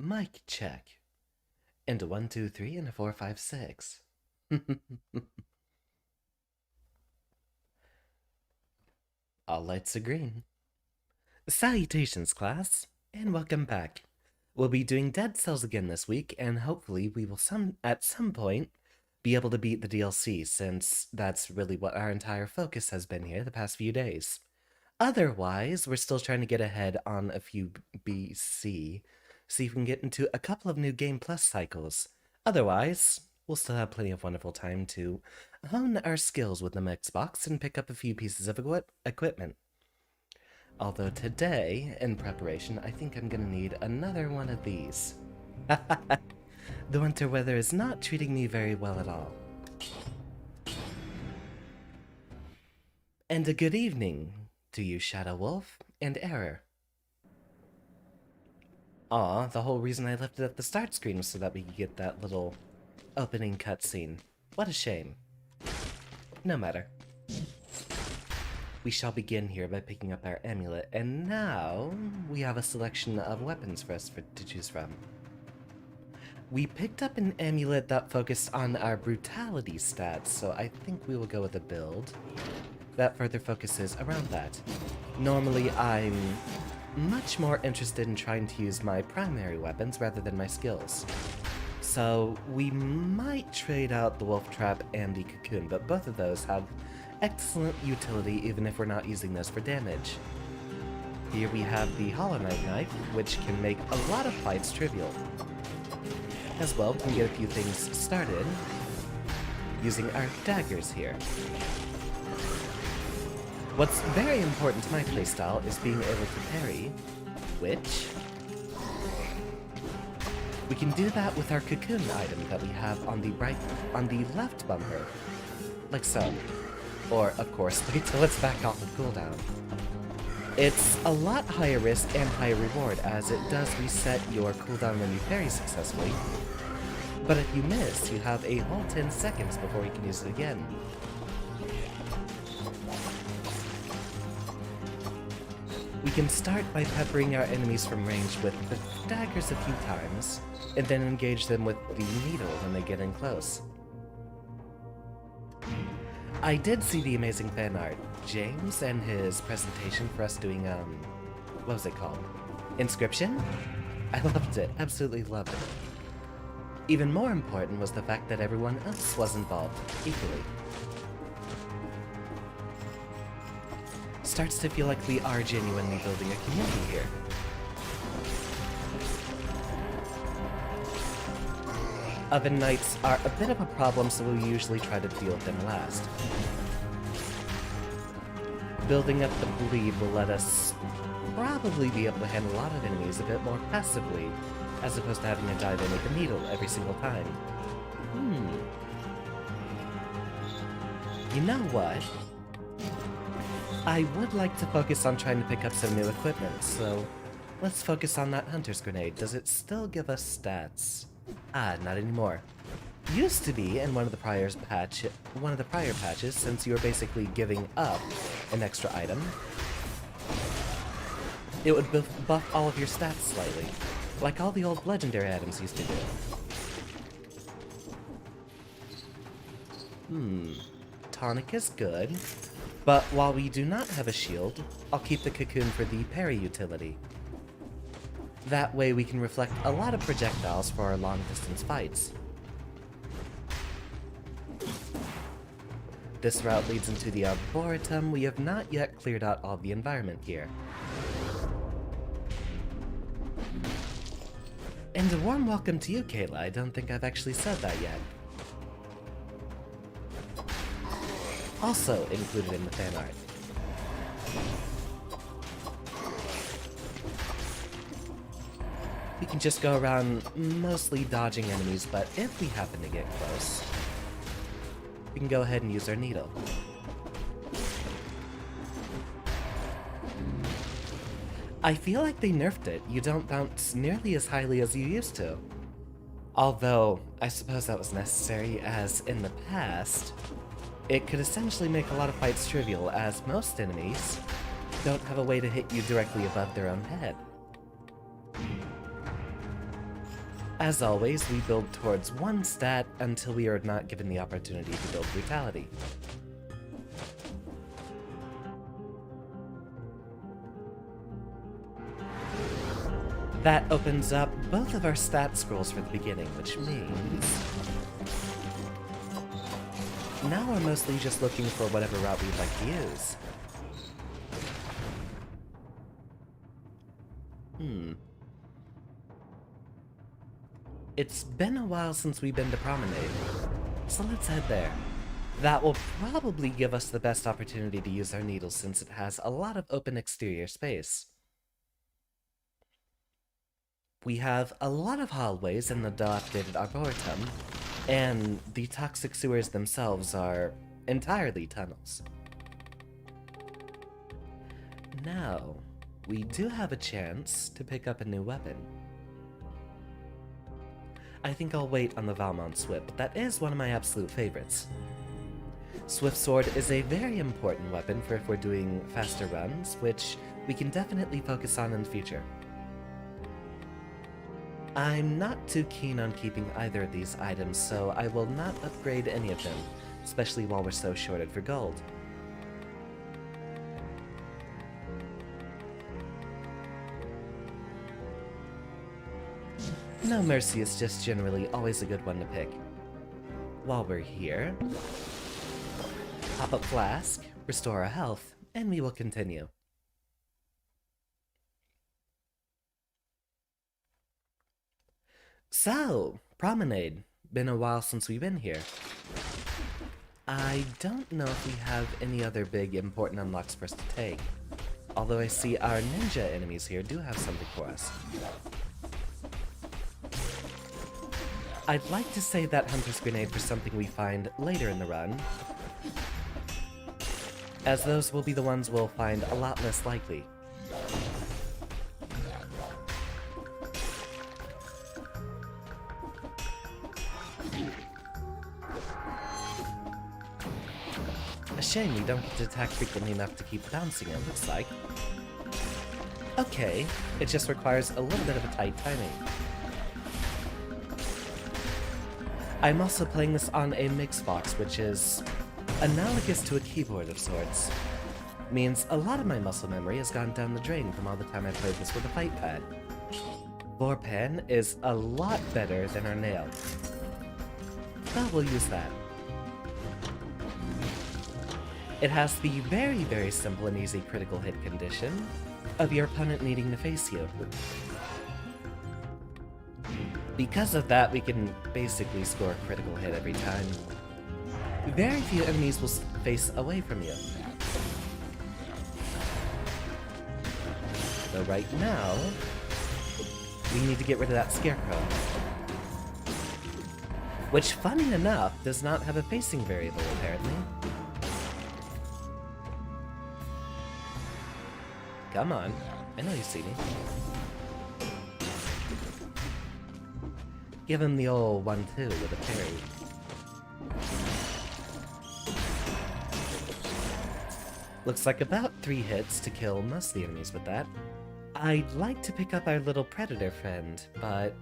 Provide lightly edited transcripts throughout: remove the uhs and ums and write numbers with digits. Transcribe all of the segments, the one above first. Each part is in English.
Mic check. And a 1, 2, 3, and a 4, 5, 6. All lights are green. Salutations, class, and welcome back. We'll be doing Dead Cells again this week, and hopefully we will at some point be able to beat the DLC, since that's really what our entire focus has been here the past few days. Otherwise, we're still trying to get ahead on a few BC, see if we can get into a couple of new Game Plus cycles. Otherwise, we'll still have plenty of wonderful time to hone our skills with the Xbox and pick up a few pieces of equipment. Although today, in preparation, I think I'm gonna need another one of these. The winter weather is not treating me very well at all. And a good evening to you, Shadow Wolf and Error. Aw, the whole reason I left it at the start screen was so that we could get that little opening cutscene. What a shame. No matter. We shall begin here by picking up our amulet, and now we have a selection of weapons for us to choose from. We picked up an amulet that focused on our brutality stats, so I think we will go with a build that further focuses around that. Normally, I'm much more interested in trying to use my primary weapons rather than my skills. So we might trade out the Wolf Trap and the Cocoon, but both of those have excellent utility even if we're not using those for damage. Here we have the Hollow Knight Knife, which can make a lot of fights trivial. As well, we can get a few things started using our daggers here. What's very important to my playstyle is being able to parry, which we can do that with our Cocoon item that we have on the left bumper, like so. Or, of course, wait till it's back off of cooldown. It's a lot higher risk and higher reward, as it does reset your cooldown when you parry successfully. But if you miss, you have a whole 10 seconds before you can use it again. We can start by peppering our enemies from range with the daggers a few times, and then engage them with the needle when they get in close. I did see the amazing fan art. James and his presentation for us doing, what was it called? Inscription? I loved it, absolutely loved it. Even more important was the fact that everyone else was involved, equally. Starts to feel like we are genuinely building a community here. Oven Knights are a bit of a problem, so we usually try to deal with them last. Building up the bleed will let us probably be able to handle a lot of enemies a bit more passively, as opposed to having to dive in with a needle every single time. You know what? I would like to focus on trying to pick up some new equipment, so let's focus on that Hunter's Grenade. Does it still give us stats? Ah, not anymore. Used to be in one of the prior patches, since you were basically giving up an extra item, it would buff all of your stats slightly, like all the old legendary items used to do. Tonic is good, but while we do not have a shield, I'll keep the Cocoon for the parry utility. That way we can reflect a lot of projectiles for our long-distance fights. This route leads into the Arboretum. We have not yet cleared out all the environment here. And a warm welcome to you, Kayla. I don't think I've actually said that yet. Also included in the fan art. We can just go around mostly dodging enemies, but if we happen to get close, we can go ahead and use our needle. I feel like they nerfed it. You don't bounce nearly as highly as you used to. Although, I suppose that was necessary, as in the past, it could essentially make a lot of fights trivial, as most enemies don't have a way to hit you directly above their own head. As always, we build towards one stat until we are not given the opportunity to build brutality. That opens up both of our stat scrolls for the beginning, which means now we're mostly just looking for whatever route we'd like to use. It's been a while since we've been to Promenade, so let's head there. That will probably give us the best opportunity to use our needles since it has a lot of open exterior space. We have a lot of hallways in the dilapidated Arboretum, and the toxic sewers themselves are entirely tunnels. Now, we do have a chance to pick up a new weapon. I think I'll wait on the Valmont Swift, but that is one of my absolute favorites. Swift Sword is a very important weapon for if we're doing faster runs, which we can definitely focus on in the future. I'm not too keen on keeping either of these items, so I will not upgrade any of them, especially while we're so shorted for gold. No Mercy is just generally always a good one to pick. While we're here, pop up Flask, restore our health, and we will continue. So, Promenade. Been a while since we've been here. I don't know if we have any other big important unlocks for us to take, although I see our ninja enemies here do have something for us. I'd like to save that Hunter's Grenade for something we find later in the run, as those will be the ones we'll find a lot less likely. A shame we don't get to attack frequently enough to keep bouncing, it looks like. Okay, it just requires a little bit of a tight timing. I'm also playing this on a Mixbox, which is analogous to a keyboard of sorts. Means a lot of my muscle memory has gone down the drain from all the time I played this with a fight pad. Vorpan is a lot better than our nail. But we'll use that. It has the very, very simple and easy critical hit condition of your opponent needing to face you. Because of that, we can basically score a critical hit every time. Very few enemies will face away from you. Though right now, we need to get rid of that scarecrow. Which, funny enough, does not have a facing variable, apparently. Come on, I know you see me. Give him the old 1-2 with a parry. Looks like about 3 hits to kill most of the enemies with that. I'd like to pick up our little predator friend, but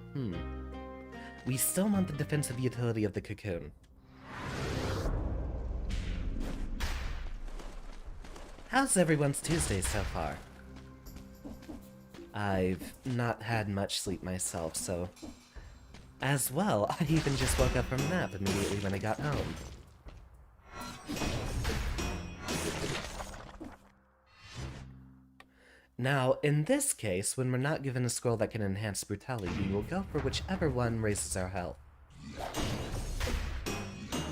we still want the defensive utility of the cocoon. How's everyone's Tuesday so far? I've not had much sleep myself, so... As well, I even just woke up from a nap immediately when I got home. Now, in this case, when we're not given a scroll that can enhance brutality, we will go for whichever one raises our health.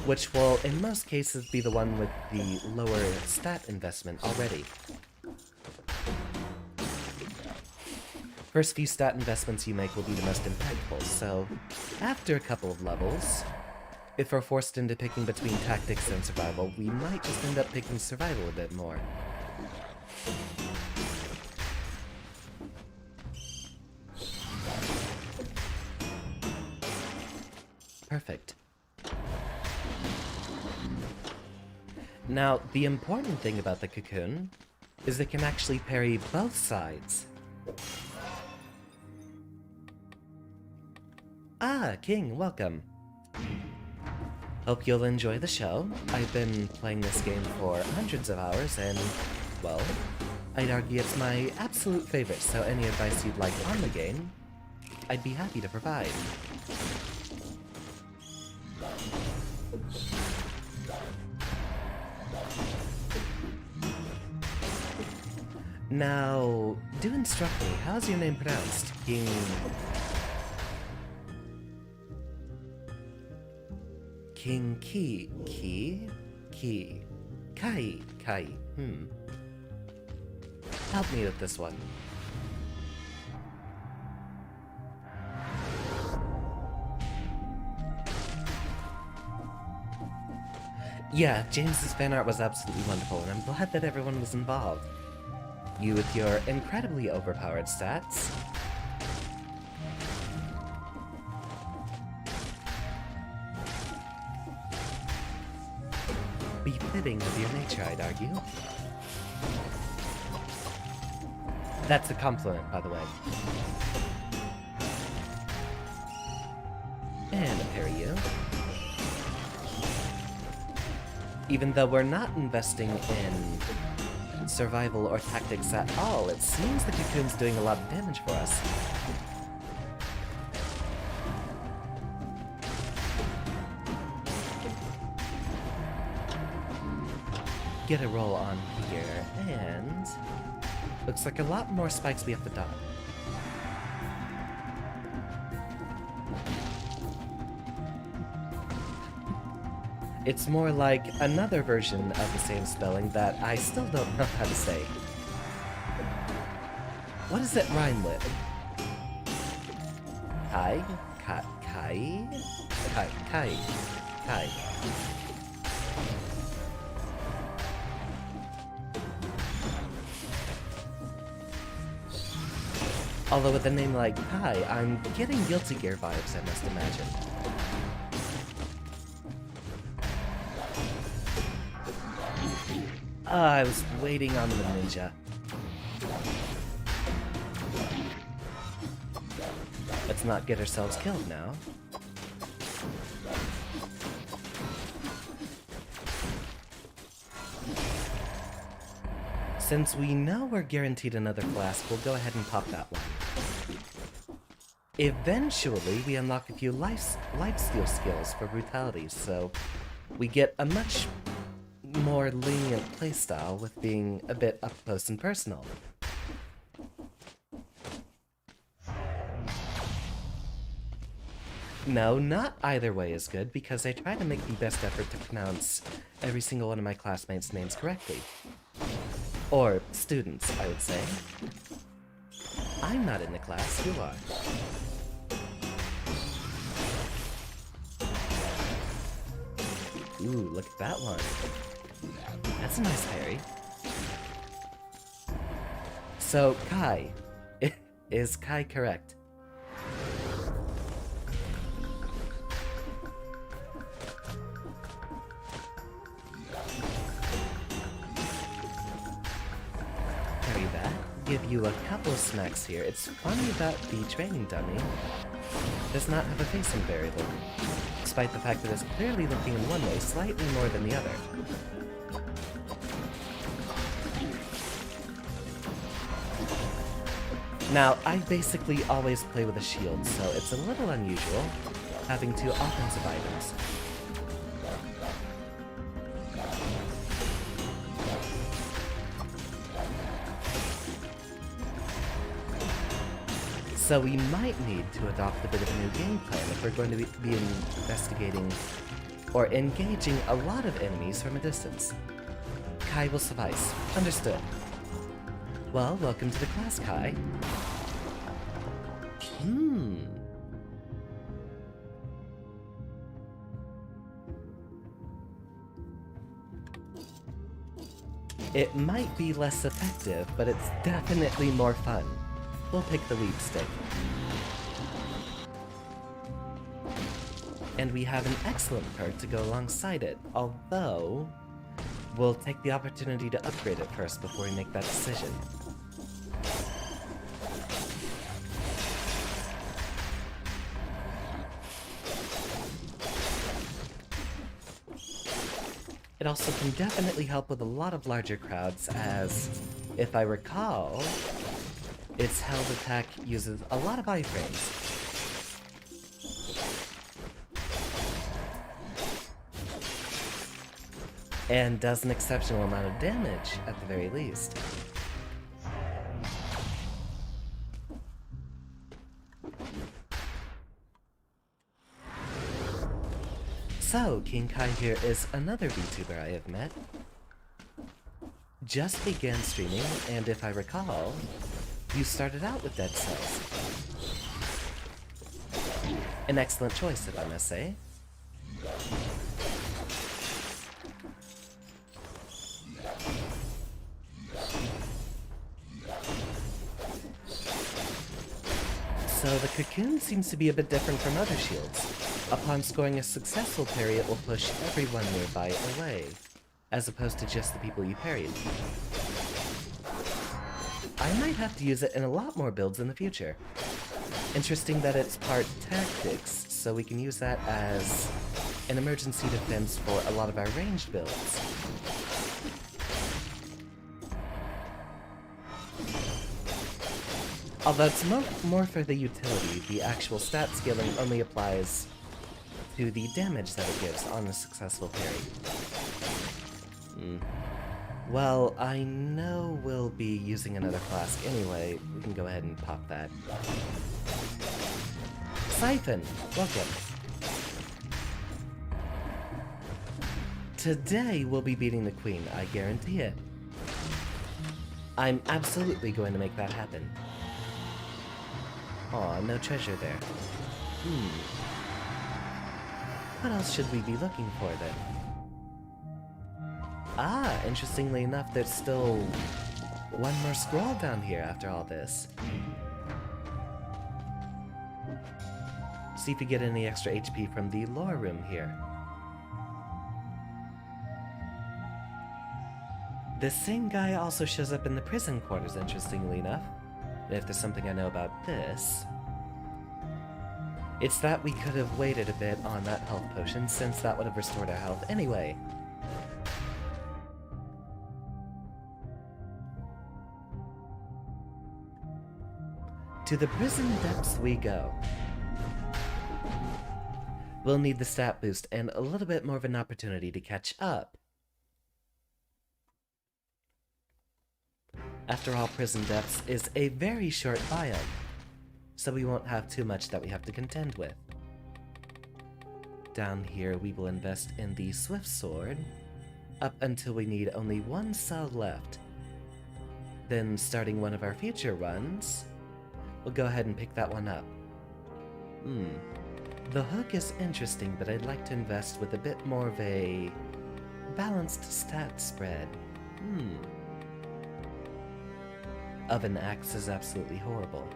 Which will, in most cases, be the one with the lower stat investment already. First few stat investments you make will be the most impactful, so after a couple of levels, if we're forced into picking between tactics and survival, we might just end up picking survival a bit more. Perfect. Now, the important thing about the cocoon is it can actually parry both sides. King, welcome. Hope you'll enjoy the show. I've been playing this game for hundreds of hours and, well, I'd argue it's my absolute favorite, so any advice you'd like on the game, I'd be happy to provide. Now, do instruct me, how's your name pronounced? King... King Kai. Help me with this one. Yeah, James's fan art was absolutely wonderful, and I'm glad that everyone was involved. You with your incredibly overpowered stats. Befitting of your nature, I'd argue. That's a compliment, by the way. And a parry you. Even though we're not investing in survival or tactics at all, it seems the cocoon's doing a lot of damage for us. Get a roll on here, and... looks like a lot more spikes we have to dodge. It's more like another version of the same spelling that I still don't know how to say. What does it rhyme with? Kai? Kai. Although with a name like Kai, I'm getting Guilty Gear vibes, I must imagine. I was waiting on the ninja. Let's not get ourselves killed now. Since we know we're guaranteed another flask, we'll go ahead and pop that one. Eventually, we unlock a few lifesteal skills for brutality, so we get a much more lenient playstyle with being a bit up close and personal. No, not either way is good, because I try to make the best effort to pronounce every single one of my classmates' names correctly. Or students, I would say. I'm not in the class, you are. Ooh, look at that one. That's a nice parry. So, Kai. Is Kai correct? Parry that. Give you a couple of smacks here. It's funny that the training dummy does not have a facing variable, despite the fact that it's clearly looking in one way slightly more than the other. Now, I basically always play with a shield, so it's a little unusual having two offensive items. So we might need to adopt a bit of a new game plan if we're going to be investigating or engaging a lot of enemies from a distance. Kai will suffice. Understood. Well, welcome to the class, Kai. It might be less effective, but it's definitely more fun. We'll pick the weak stick. And we have an excellent perk to go alongside it, although we'll take the opportunity to upgrade it first before we make that decision. It also can definitely help with a lot of larger crowds, as, if I recall, its held attack uses a lot of iframes. And does an exceptional amount of damage, at the very least. So, King Kai here is another VTuber I have met. Just began streaming, and if I recall, you started out with Dead Cells. An excellent choice, if I must say. So the cocoon seems to be a bit different from other shields. Upon scoring a successful parry, it will push everyone nearby away, as opposed to just the people you parried. I might have to use it in a lot more builds in the future. Interesting that it's part tactics, so we can use that as an emergency defense for a lot of our ranged builds. Although it's more for the utility, the actual stat scaling only applies to the damage that it gives on a successful parry. Well, I know we'll be using another flask anyway. We can go ahead and pop that. Siphon, welcome. Today we'll be beating the queen, I guarantee it. I'm absolutely going to make that happen. Aw, no treasure there. What else should we be looking for then? Ah, interestingly enough, there's still one more scroll down here after all this. See if we get any extra HP from the lore room here. This same guy also shows up in the prison quarters, interestingly enough. And if there's something I know about this, it's that we could have waited a bit on that health potion, since that would have restored our health anyway. To the prison depths we go. We'll need the stat boost and a little bit more of an opportunity to catch up. After all, prison depths is a very short biome, so we won't have too much that we have to contend with. Down here we will invest in the Swift Sword, up until we need only one cell left. Then, starting one of our future runs, we'll go ahead and pick that one up. The hook is interesting, but I'd like to invest with a bit more of a balanced stat spread. Oven Axe is absolutely horrible.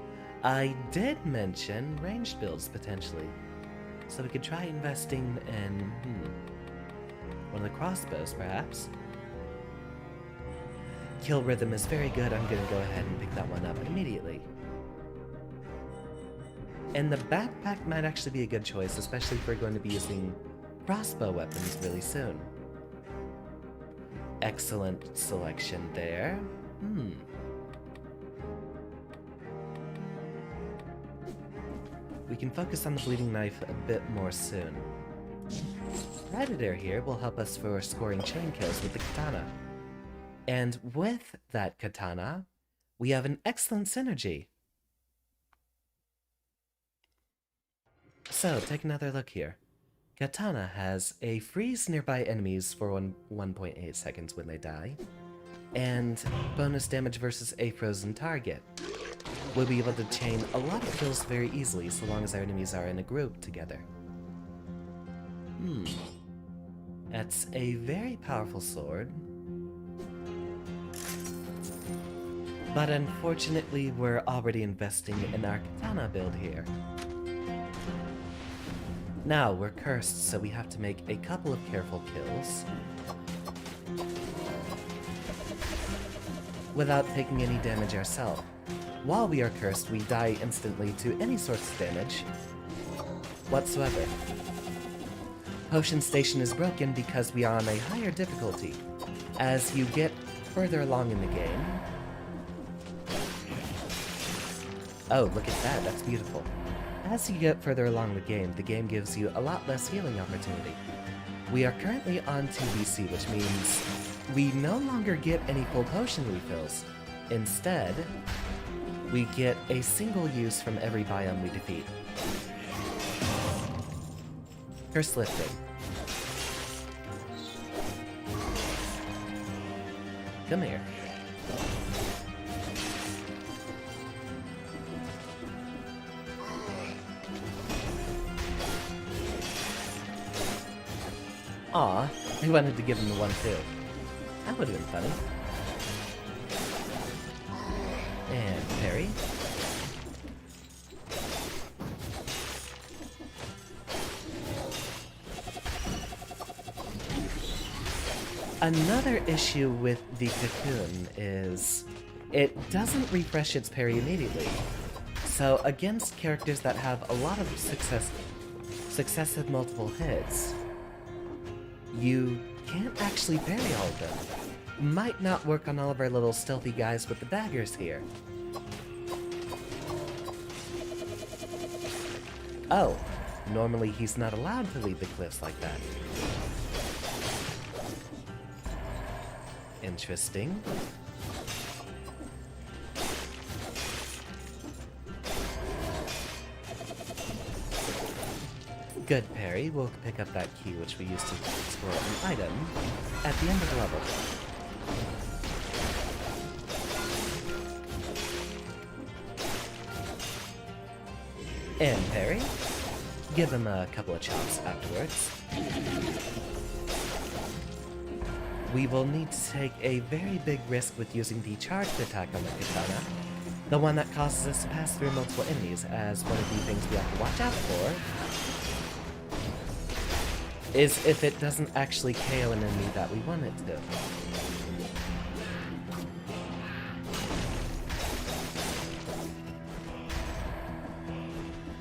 I did mention ranged builds potentially, so we could try investing in, one of the crossbows perhaps. Kill Rhythm is very good, I'm gonna go ahead and pick that one up immediately. And the backpack might actually be a good choice, especially if we're going to be using crossbow weapons really soon. Excellent selection there. We can focus on the bleeding knife a bit more soon. Predator here will help us for scoring chain kills with the katana. And with that katana, we have an excellent synergy. So, take another look here. Katana has a freeze nearby enemies for 1.8 seconds when they die, and bonus damage versus a frozen target. We'll be able to chain a lot of kills very easily so long as our enemies are in a group together. That's a very powerful sword. But unfortunately, we're already investing in our katana build here. Now, we're cursed, so we have to make a couple of careful kills without taking any damage ourselves. While we are cursed, we die instantly to any source of damage whatsoever. potion station is broken because we are on a higher difficulty. As you get further along in the game... Oh, look at that, that's beautiful. As you get further along the game gives you a lot less healing opportunity. We are currently on 2BC, which means we no longer get any full potion refills. Instead, we get a single use from every biome we defeat. Curse lifting. Come here. Aw, I wanted to give him the one too. That would have been funny. And parry. Another issue with the cocoon is it doesn't refresh its parry immediately. So against characters that have a lot of successive multiple hits, you can't actually parry all of them. Might not work on all of our little stealthy guys with the daggers here. Oh, normally he's not allowed to leave the cliffs like that. Interesting. Good parry. We'll pick up that key which we used to explore an item at the end of the level. And parry. Give him a couple of chops afterwards. We will need to take a very big risk with using the charged attack on the katana, the one that causes us to pass through multiple enemies, as one of the things we have to watch out for is if it doesn't actually KO an enemy that we want it to.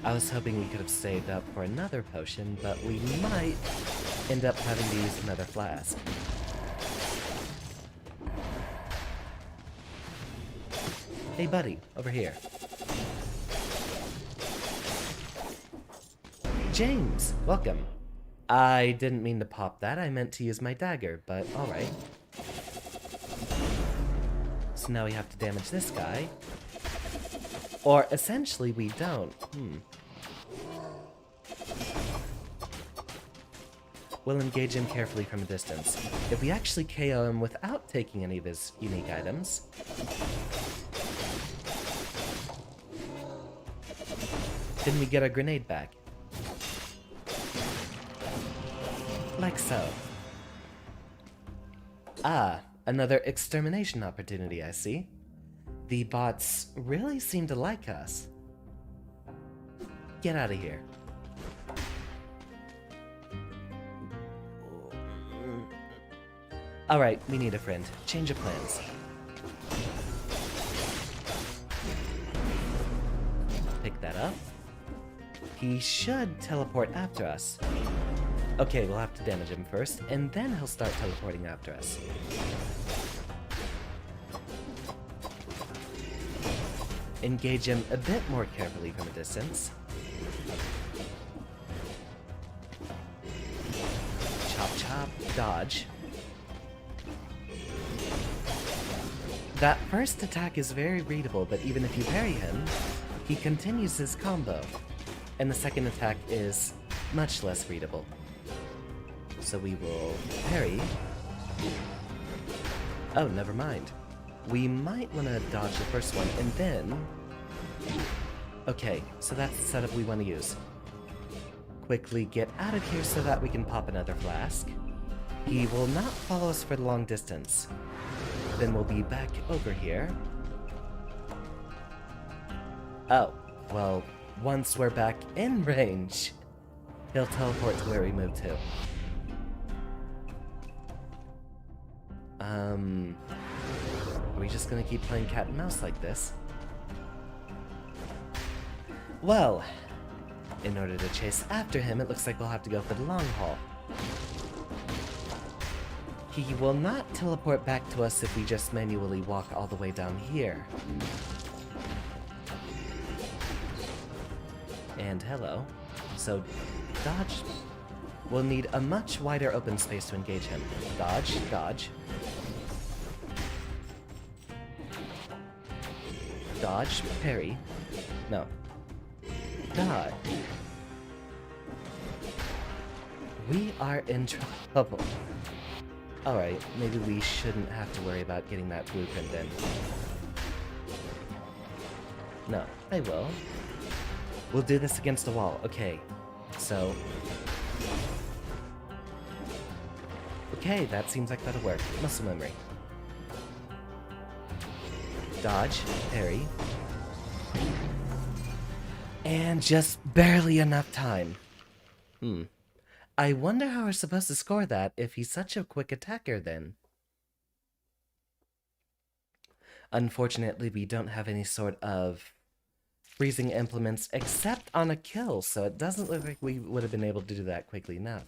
I was hoping we could have saved up for another potion, but we might end up having to use another flask. Hey buddy, over here. James, welcome. I didn't mean to pop that, I meant to use my dagger, but alright. So now we have to damage this guy. Or essentially we don't. We'll engage him carefully from a distance. If we actually KO him without taking any of his unique items, then we get our grenade back. Like so. Ah, another extermination opportunity, I see. The bots really seem to like us. Get out of here. Alright, we need a friend. Change of plans. Pick that up. He should teleport after us. Okay, we'll have to damage him first, and then he'll start teleporting after us. Engage him a bit more carefully from a distance. Chop chop, dodge. That first attack is very readable, but even if you parry him, he continues his combo. And the second attack is much less readable. So we will parry. Oh, never mind. We might want to dodge the first one, and then... Okay, so that's the setup we want to use. Quickly get out of here so that we can pop another flask. He will not follow us for the long distance. Then we'll be back over here. Oh, well, once we're back in range, he'll teleport to where we moved to. Are we just gonna keep playing cat and mouse like this? Well, in order to chase after him, it looks like we'll have to go for the long haul. He will not teleport back to us if we just manually walk all the way down here. And hello. So, dodge. We'll need a much wider open space to engage him. Dodge, dodge. Dodge, parry. No. Dodge. We are in trouble. Alright, maybe we shouldn't have to worry about getting that blueprint in. No, I will. We'll do this against a wall. Okay, so... Okay, that seems like that'll work. Muscle memory. Dodge, parry. And just barely enough time. I wonder how we're supposed to score that if he's such a quick attacker then. Unfortunately, we don't have any sort of freezing implements except on a kill, so it doesn't look like we would have been able to do that quickly enough.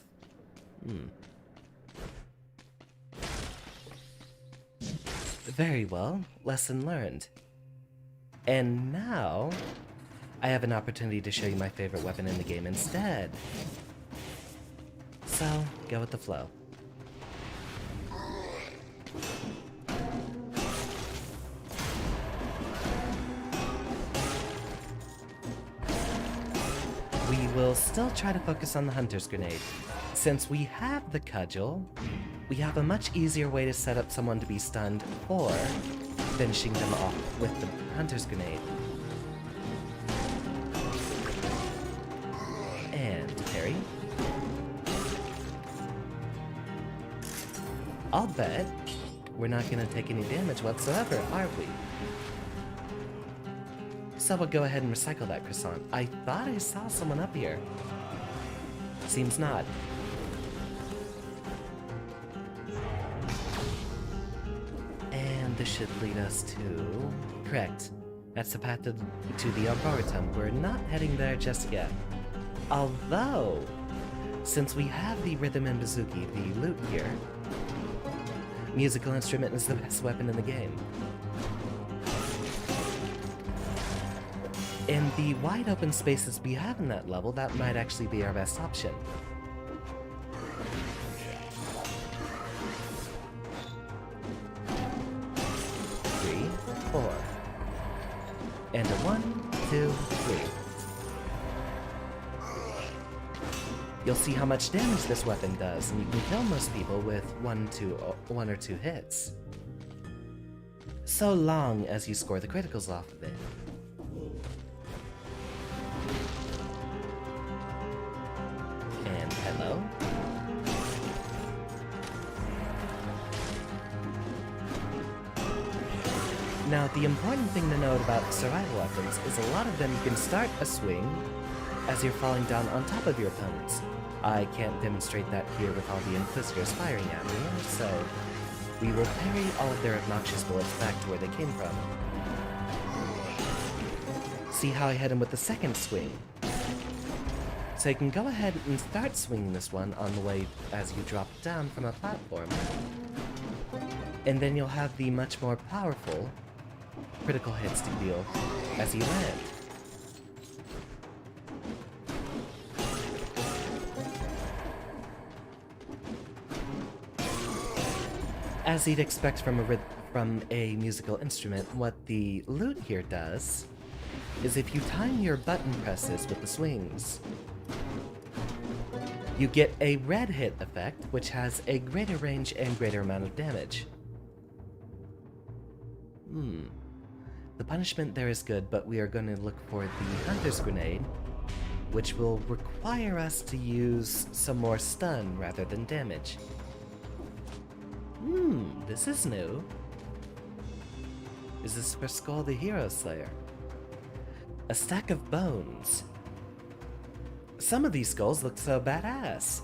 Very well, lesson learned. And now, I have an opportunity to show you my favorite weapon in the game instead. So, go with the flow. We will still try to focus on the Hunter's Grenade. Since we have the Cudgel, we have a much easier way to set up someone to be stunned or finishing them off with the Hunter's Grenade. And parry. I'll bet we're not going to take any damage whatsoever, are we? So we'll go ahead and recycle that croissant. I thought I saw someone up here. Seems not. And this should lead us to... Correct. That's the path to the Arboretum. We're not heading there just yet. Although, since we have the Rhythm and Bazooki, the loot here, musical instrument is the best weapon in the game. In the wide open spaces we have in that level, that might actually be our best option. Three, four. And a 1, 2, 3. You'll see how much damage this weapon does, and you can kill most people with one or two hits. So long as you score the criticals off of it. And hello? Now, the important thing to note about survival weapons is a lot of them you can start a swing as you're falling down on top of your opponents. I can't demonstrate that here with all the Inquisitors firing at me, so we will parry all of their obnoxious bullets back to where they came from. See how I hit him with the second swing? So you can go ahead and start swinging this one on the way as you drop down from a platform. And then you'll have the much more powerful critical hits to deal as you land. As you'd expect from a musical instrument, what the lute here does is if you time your button presses with the swings, you get a red hit effect, which has a greater range and greater amount of damage. The punishment there is good, but we are going to look for the Hunter's Grenade, which will require us to use some more stun rather than damage. This is new. Is this for Skull the Hero Slayer? A stack of bones. Some of these skulls look so badass.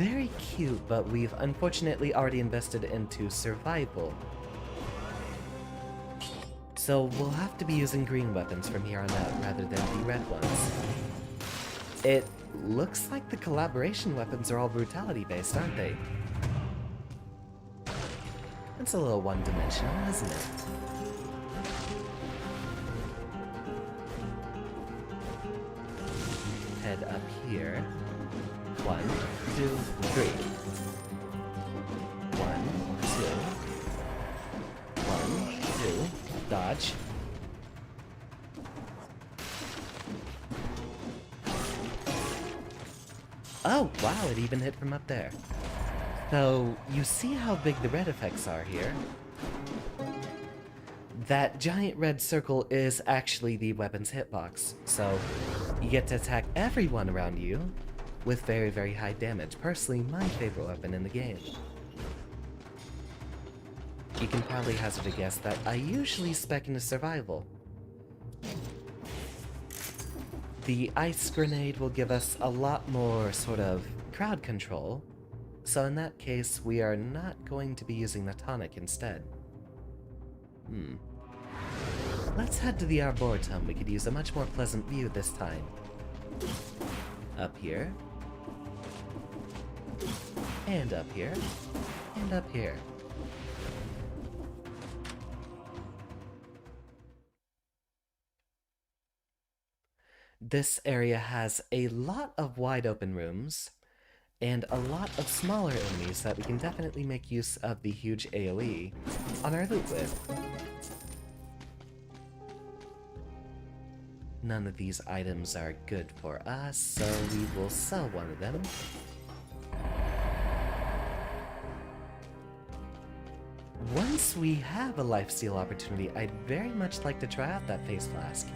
very cute, but we've unfortunately already invested into survival. So we'll have to be using green weapons from here on out rather than the red ones. It looks like the collaboration weapons are all brutality-based, aren't they? It's a little one-dimensional, isn't it? Head up here. 1, 2, 3. 1, 2. 1, 2. Dodge. Oh, wow, it even hit from up there. So, you see how big the red effects are here? That giant red circle is actually the weapon's hitbox, so you get to attack everyone around you with very, very high damage. Personally, my favorite weapon in the game. You can probably hazard a guess that I usually spec into survival. The ice grenade will give us a lot more sort of crowd control, so in that case we are not going to be using the tonic instead. Let's head to the Arboretum. We could use a much more pleasant view this time. Up here. And up here. And up here. This area has a lot of wide open rooms, and a lot of smaller enemies that we can definitely make use of the huge AoE on our loot with. None of these items are good for us, so we will sell one of them. Once we have a lifesteal opportunity, I'd very much like to try out that face flask.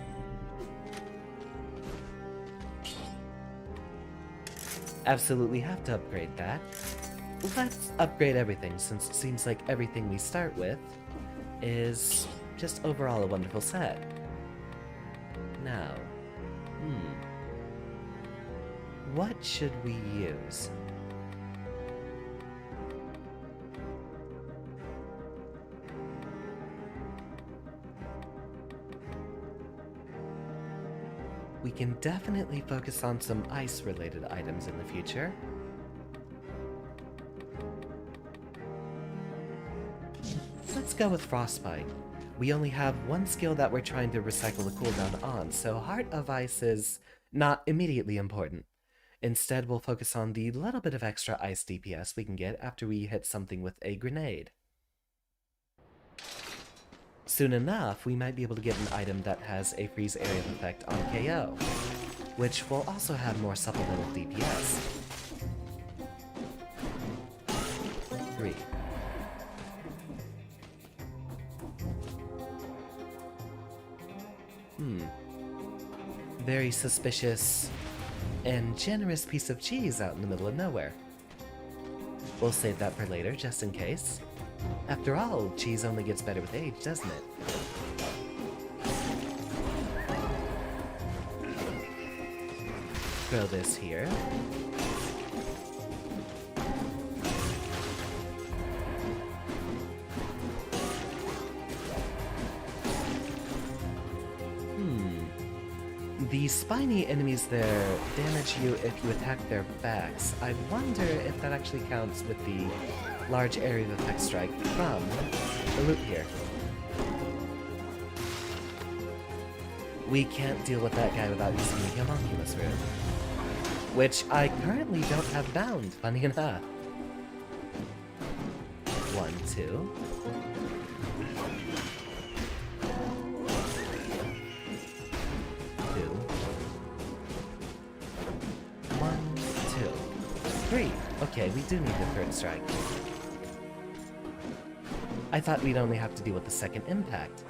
Absolutely have to upgrade that. Let's upgrade everything, since it seems like everything we start with is just overall a wonderful set. Now, what should we use? We can definitely focus on some ice-related items in the future. Let's go with Frostbite. We only have one skill that we're trying to recycle the cooldown on, so Heart of Ice is not immediately important. Instead, we'll focus on the little bit of extra ice DPS we can get after we hit something with a grenade. Soon enough, we might be able to get an item that has a freeze area effect on KO, which will also have more supplemental DPS. 3. Very suspicious and generous piece of cheese out in the middle of nowhere. We'll save that for later, just in case. After all, cheese only gets better with age, doesn't it? Throw this here. The spiny enemies there damage you if you attack their backs. I wonder if that actually counts with the large area of effect strike from the loot here. We can't deal with that guy without using the homunculus room, which I currently don't have bound, funny enough. 1, 2. 3. Okay, we do need the third strike. I thought we'd only have to deal with the second impact.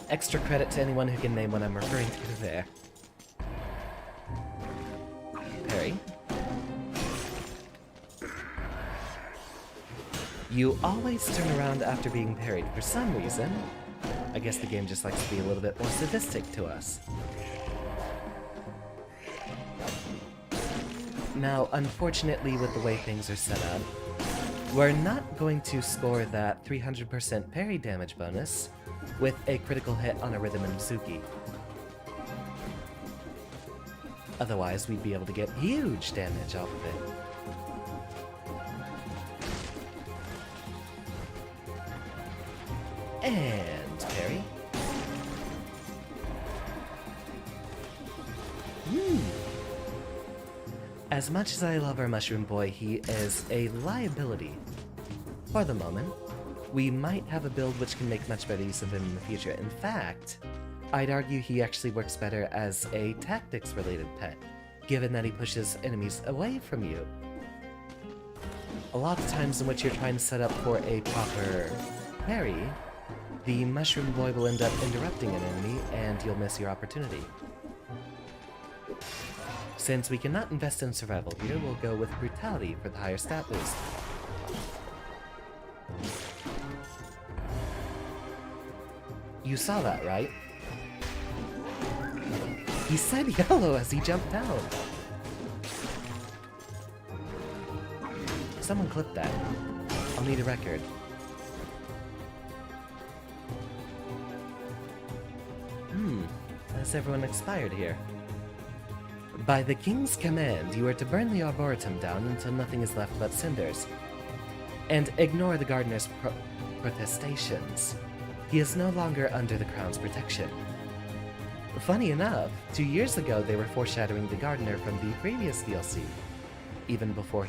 Extra credit to anyone who can name what I'm referring to there. Parry. You always turn around after being parried for some reason. I guess the game just likes to be a little bit more sadistic to us. Now, unfortunately, with the way things are set up, we're not going to score that 300% parry damage bonus with a critical hit on a Rhythm and Mizuki. Otherwise, we'd be able to get huge damage off of it. And parry. As much as I love our Mushroom Boy, he is a liability. For the moment, we might have a build which can make much better use of him in the future. In fact, I'd argue he actually works better as a tactics-related pet, given that he pushes enemies away from you. A lot of times in which you're trying to set up for a proper parry, the Mushroom Boy will end up interrupting an enemy, and you'll miss your opportunity. Since we cannot invest in survival here, we'll go with Brutality for the higher stat boost. You saw that, right? He said yellow as he jumped down. Someone clip that. I'll need a record. Has everyone expired here? By the king's command, you are to burn the arboretum down until nothing is left but cinders. And ignore the gardener's protestations. He is no longer under the crown's protection. Funny enough, 2 years ago they were foreshadowing the gardener from the previous DLC. Even before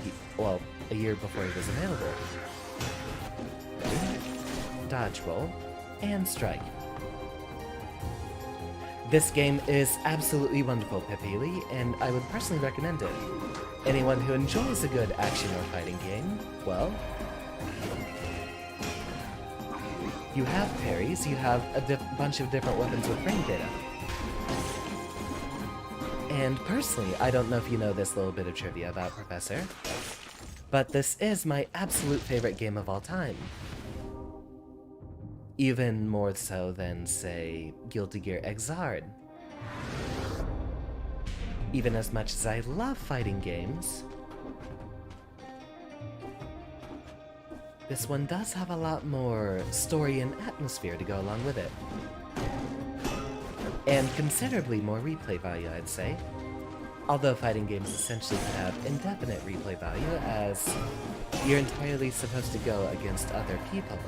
a year before he was available. Ready? Dodge roll, and strike. This game is absolutely wonderful, Pipili, and I would personally recommend it. Anyone who enjoys a good action or fighting game, well, you have parries, you have a bunch of different weapons with frame data. And personally, I don't know if you know this little bit of trivia about Professor, but this is my absolute favorite game of all time. Even more so than, say, Guilty Gear Xrd. Even as much as I love fighting games, this one does have a lot more story and atmosphere to go along with it. And considerably more replay value, I'd say. Although fighting games essentially have indefinite replay value, as you're entirely supposed to go against other people.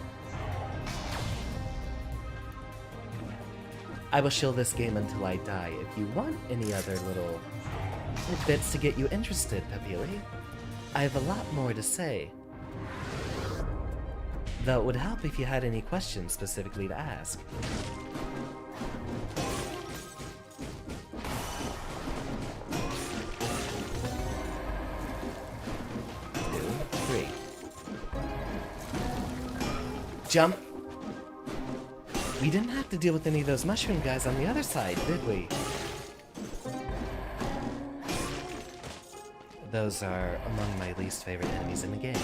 I will shill this game until I die. If you want any other little bits to get you interested, Papili, I have a lot more to say. Though it would help if you had any questions specifically to ask. 2, 3. Jump! We didn't have to deal with any of those mushroom guys on the other side, did we? Those are among my least favorite enemies in the game.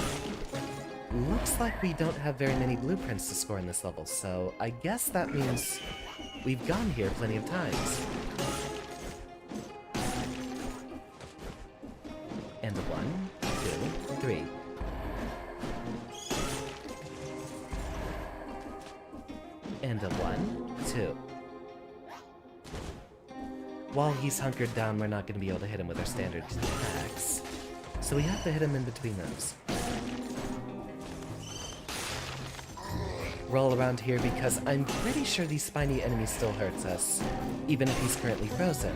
Looks like we don't have very many blueprints to score in this level, so I guess that means we've gone here plenty of times. And 1, 2, 3. And a 1, 2. While he's hunkered down, we're not going to be able to hit him with our standard attacks, so we have to hit him in between those. Roll around here because I'm pretty sure these spiny enemies still hurts us, even if he's currently frozen.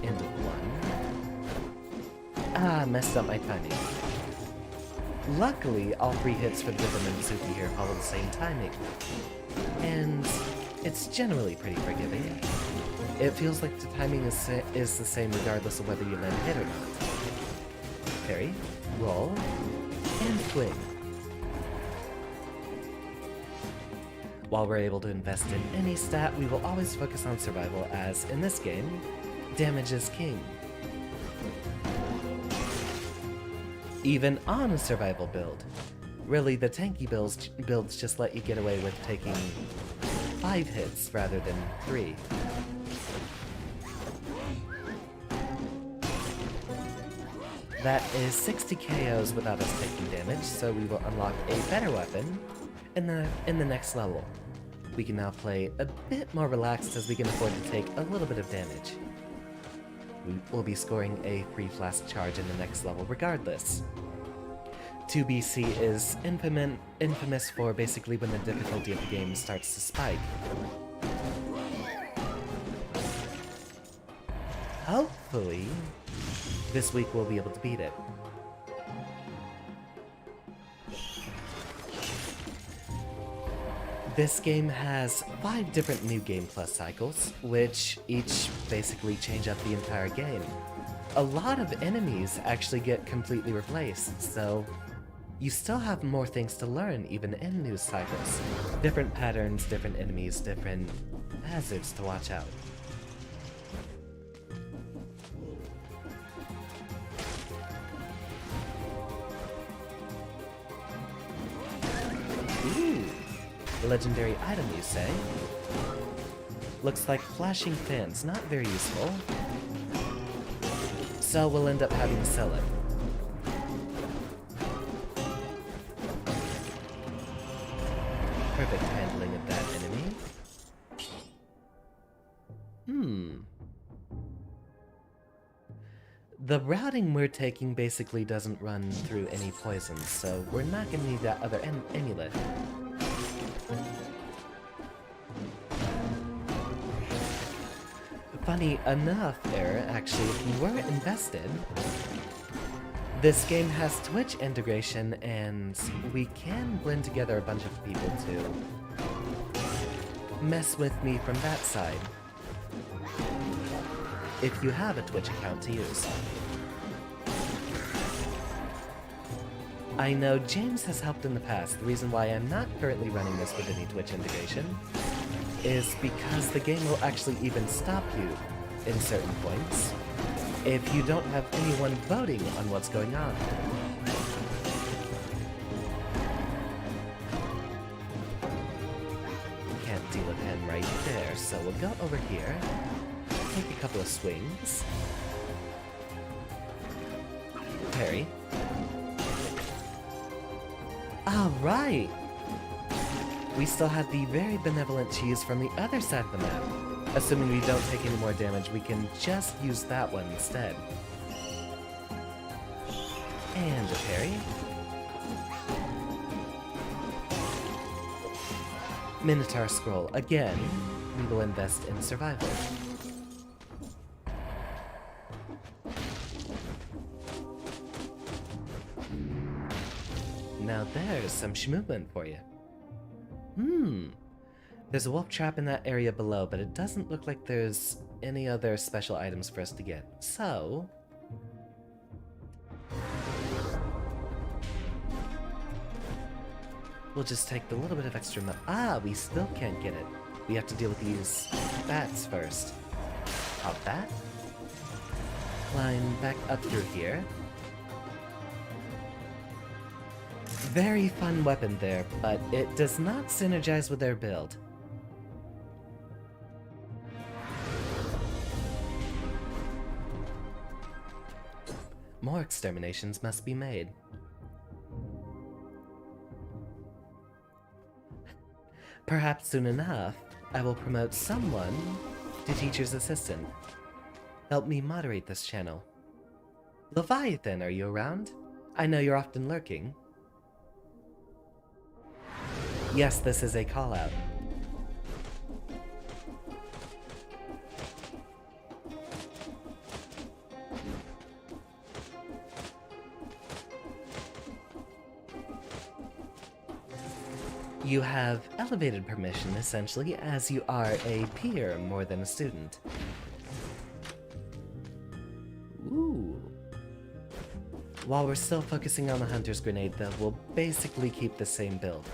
And 1. Ah, messed up my timing. Luckily, all 3 hits for the Rhythm and Mizuki here follow the same timing. And it's generally pretty forgiving. It feels like the timing is the same regardless of whether you land a hit or not. Parry, roll, and fling. While we're able to invest in any stat, we will always focus on survival as, in this game, damage is king. Even on a survival build. Really, the tanky builds just let you get away with taking 5 hits rather than 3. That is 60 KOs without us taking damage, so we will unlock a better weapon in the next level. We can now play a bit more relaxed as we can afford to take a little bit of damage. We will be scoring a free flask charge in the next level regardless. 2BC is infamous for basically when the difficulty of the game starts to spike. Hopefully, this week we'll be able to beat it. This game has 5 different New Game Plus cycles, which each basically change up the entire game. A lot of enemies actually get completely replaced, so you still have more things to learn even in new cycles. Different patterns, different enemies, different hazards to watch out. Ooh, legendary item, you say? Looks like flashing fans, not very useful. So we'll end up having to sell it. Perfect handling of that enemy. The routing we're taking basically doesn't run through any poisons, so we're not gonna need that other amulet. Funny enough, Error, actually, if you were invested, this game has Twitch integration, and we can blend together a bunch of people to mess with me from that side, if you have a Twitch account to use. I know James has helped in the past. The reason why I'm not currently running this with any Twitch integration is because the game will actually even stop you in certain points if you don't have anyone voting on what's going on. Can't deal with him right there, so we'll go over here, take a couple of swings, parry. Alright! We still have the very benevolent cheese from the other side of the map. Assuming we don't take any more damage, we can just use that one instead. And a parry. Minotaur Scroll. Again, we will invest in survival. Now there's some movement for you. There's a wolf trap in that area below, but it doesn't look like there's any other special items for us to get. So we'll just take the little bit of extra we still can't get it. We have to deal with these bats first. Pop that. Climb back up through here. Very fun weapon there, but it does not synergize with their build. More exterminations must be made. Perhaps soon enough, I will promote someone to teacher's assistant. Help me moderate this channel. Leviathan, are you around? I know you're often lurking. Yes, this is a call-out. You have elevated permission, essentially, as you are a peer more than a student. Ooh. While we're still focusing on the Hunter's Grenade, though, we'll basically keep the same build.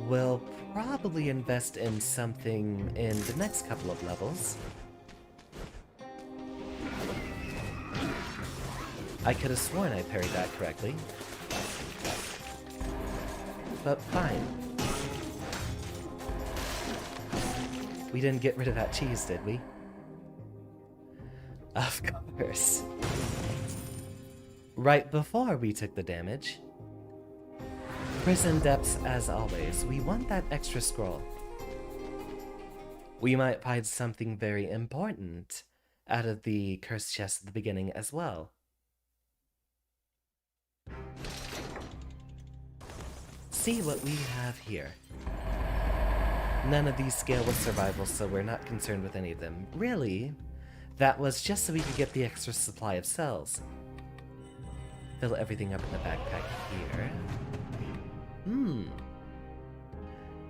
We'll probably invest in something in the next couple of levels. I could have sworn I parried that correctly. But fine. We didn't get rid of that cheese, did we? Of course. Right before we took the damage. Prison depths as always. We want that extra scroll. We might find something very important out of the cursed chest at the beginning as well. See what we have here. None of these scale with survival, so we're not concerned with any of them. Really, that was just so we could get the extra supply of cells. Fill everything up in the backpack here.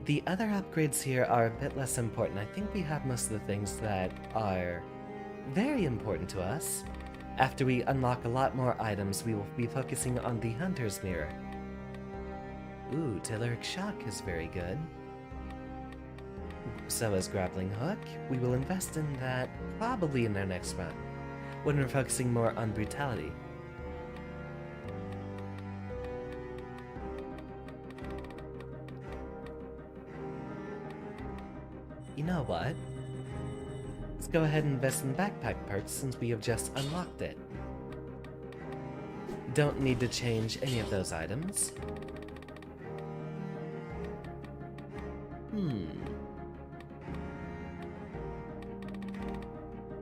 The other upgrades here are a bit less important. I think we have most of the things that are very important to us. After we unlock a lot more items, we will be focusing on the Hunter's Mirror. Ooh, Telluric Shock is very good. So is Grappling Hook. We will invest in that probably in our next run, when we're focusing more on brutality. You know what? Let's go ahead and invest in backpack perks since we have just unlocked it. Don't need to change any of those items.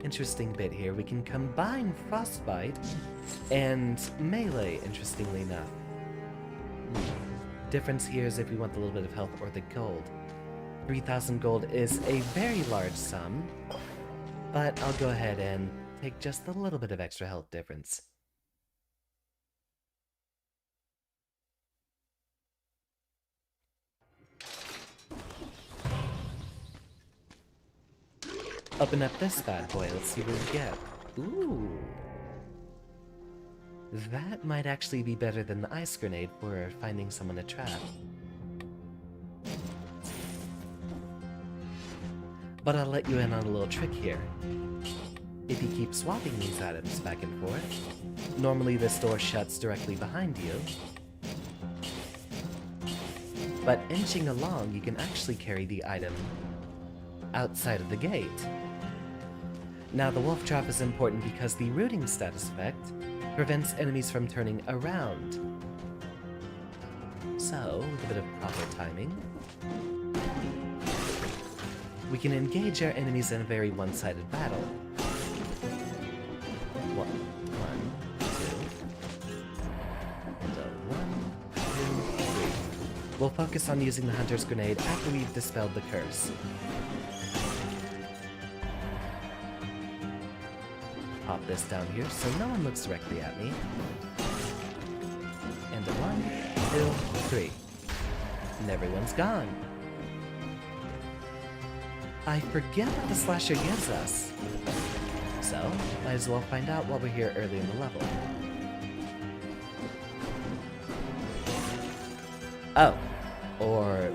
Interesting bit here. We can combine Frostbite and Melee, interestingly enough. Difference here is if we want a little bit of health or the gold. 3,000 gold is a very large sum, but I'll go ahead and take just a little bit of extra health difference. Open up this bad boy, let's see what we get. Ooh. That might actually be better than the ice grenade for finding someone to trap. But I'll let you in on a little trick here. If you keep swapping these items back and forth, normally this door shuts directly behind you. But inching along, you can actually carry the item outside of the gate. Now the wolf trap is important because the rooting status effect prevents enemies from turning around. So, with a bit of proper timing, we can engage our enemies in a very one-sided battle. One, two, and a 1, 2, 3. We'll focus on using the Hunter's Grenade after we've dispelled the curse. Pop this down here so no one looks directly at me. And a 1, 2, 3. And everyone's gone. I forget what the slasher gives us. So, might as well find out while we're here early in the level. Oh. Or...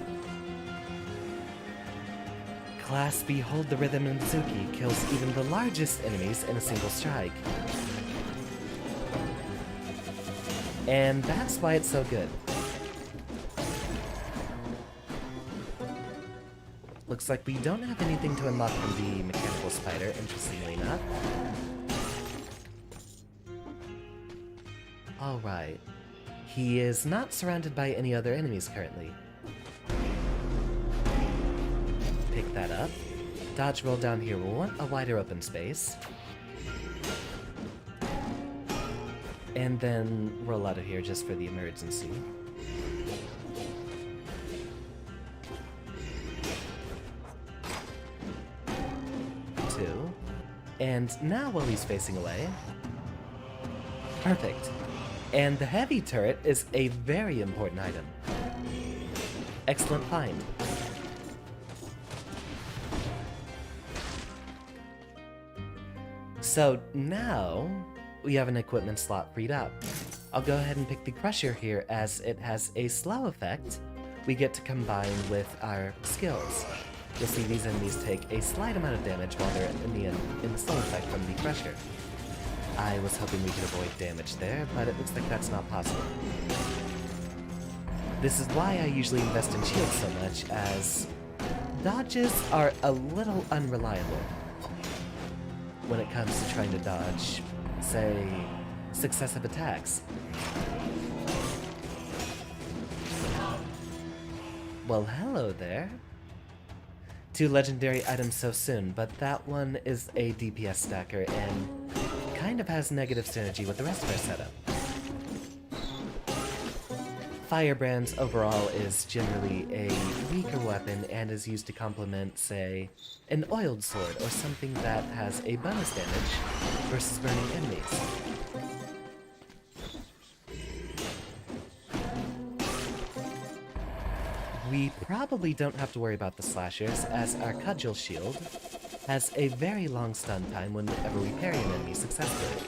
Class Behold the Rhythm and Mizuki kills even the largest enemies in a single strike. And that's why it's so good. Looks like we don't have anything to unlock from the mechanical spider, interestingly enough. Alright. He is not surrounded by any other enemies currently. Pick that up. Dodge roll down here. We'll want a wider open space. And then roll out of here just for the emergency. And now while he's facing away... Perfect. And the heavy turret is a very important item. Excellent find. So now we have an equipment slot freed up. I'll go ahead and pick the Crusher here as it has a slow effect we get to combine with our skills. You'll see these enemies take a slight amount of damage while they're in the slow effect from the Crusher. I was hoping we could avoid damage there, but it looks like that's not possible. This is why I usually invest in shields so much, as Dodges are a little unreliable when it comes to trying to dodge, say, successive attacks. Well, hello there. 2 legendary items so soon, but that one is a DPS stacker and kind of has negative synergy with the rest of our setup. Firebrand's overall is generally a weaker weapon and is used to complement, say, an oiled sword or something that has a bonus damage versus burning enemies. We probably don't have to worry about the slashers, as our Cudgel shield has a very long stun time whenever we parry an enemy successfully.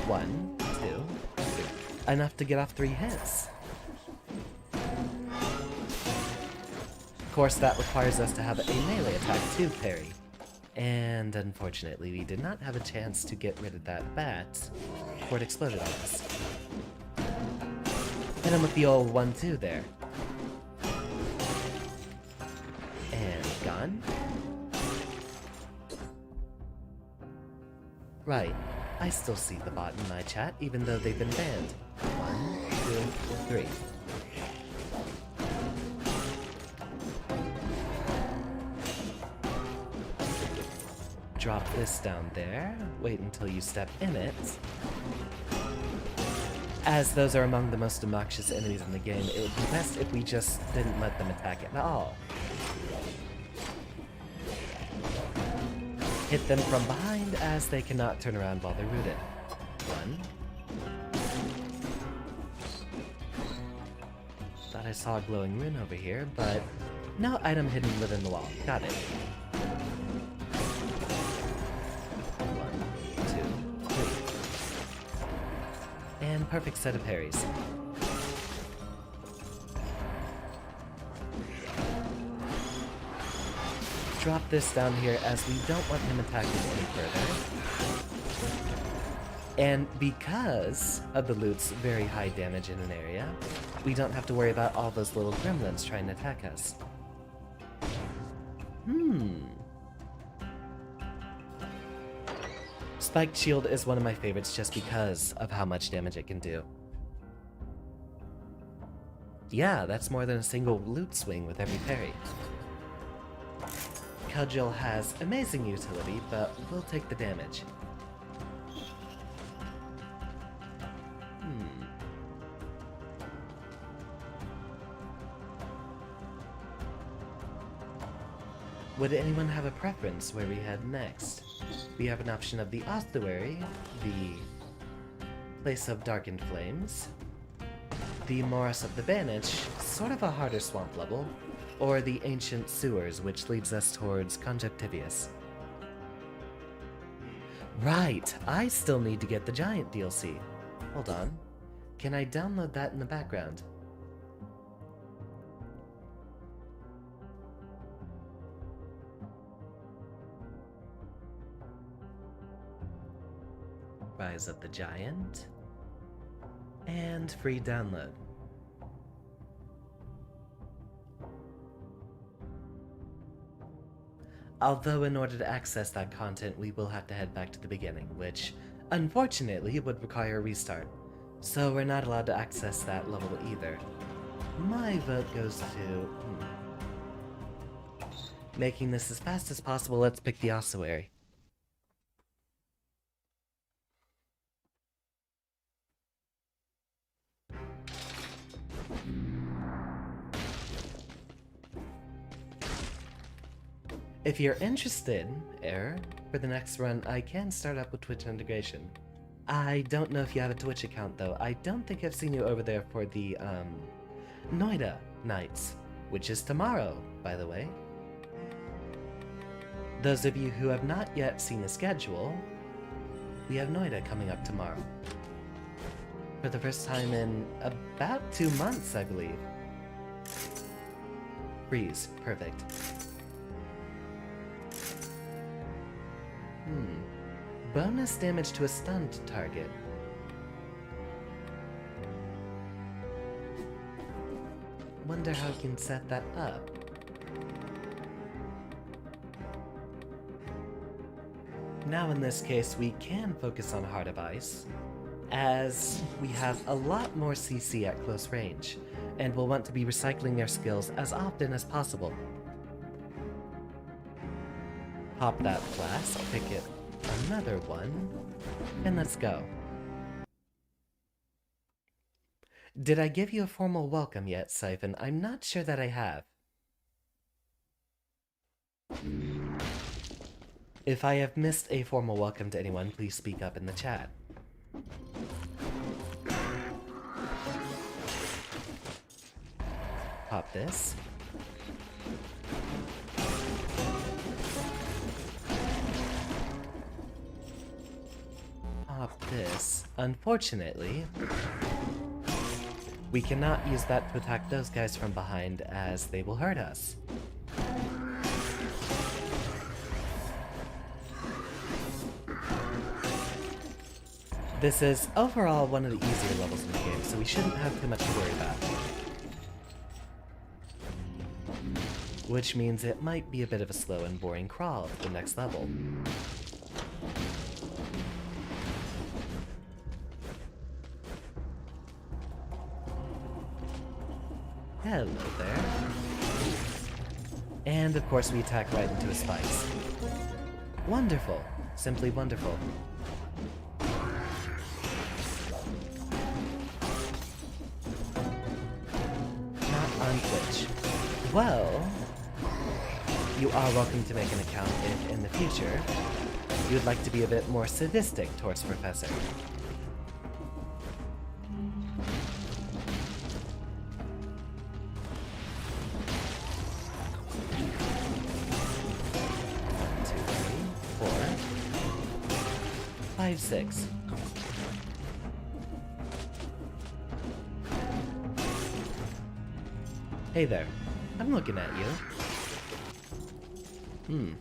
1, 2, 3. Enough to get off 3 hits. Of course, that requires us to have a melee attack to parry. And unfortunately, we did not have a chance to get rid of that bat before it exploded on us. Hit him with the old 1-2 there. And gone. Right, I still see the bot in my chat, even though they've been banned. 1, 2, 3. Drop this down there. Wait until you step in it. As those are among the most obnoxious enemies in the game, it would be best if we just didn't let them attack at all. Hit them from behind, as they cannot turn around while they're rooted. 1. Thought I saw a glowing rune over here, but no item hidden within the wall. Got it. 1, 2, 3. And perfect set of parries. Drop this down here, as we don't want him attacking any further. And because of the loot's very high damage in an area, we don't have to worry about all those little gremlins trying to attack us. Spiked Shield is one of my favorites just because of how much damage it can do. Yeah, that's more than a single loot swing with every parry. Cudgel has amazing utility, but we'll take the damage. Would anyone have a preference where we head next? We have an option of the Ossuary, the Place of Darkened Flames, the Morass of the Banished, sort of a harder swamp level, or the Ancient Sewers, which leads us towards Conjunctivius. Right, I still need to get the Giant DLC. Hold on. Can I download that in the background? Rise of the Giant, and free download. Although in order to access that content, we will have to head back to the beginning, which, unfortunately, would require a restart. So we're not allowed to access that level either. My vote goes to... Making this as fast as possible, let's pick the Ossuary. If you're interested, for the next run, I can start up with Twitch integration. I don't know if you have a Twitch account, though. I don't think I've seen you over there for the, Noida Nights, which is tomorrow, by the way. Those of you who have not yet seen the schedule, we have Noida coming up tomorrow. For the first time in about 2 months, I believe. Freeze. Perfect. Bonus damage to a stunned target. wonder how we can set that up. Now in this case, we can focus on Heart of Ice, as we have a lot more CC at close range, and we'll want to be recycling our skills as often as possible. Pop that flask, pick it another one, and let's go. Did I give you a formal welcome yet, Siphon? I'm not sure that I have. If I have missed a formal welcome to anyone, please speak up in the chat. Pop this. Pop this. Unfortunately, we cannot use that to attack those guys from behind, as they will hurt us. This is overall one of the easier levels in the game, so we shouldn't have too much to worry about. Which means it might be a bit of a slow and boring crawl to the next level. Hello there. And of course we attack right into his spikes. Wonderful. Simply wonderful. Not on Twitch. Well, you are welcome to make an account if, in the future, you would like to be a bit more sadistic towards Professor. Six. Hey there. I'm looking at you.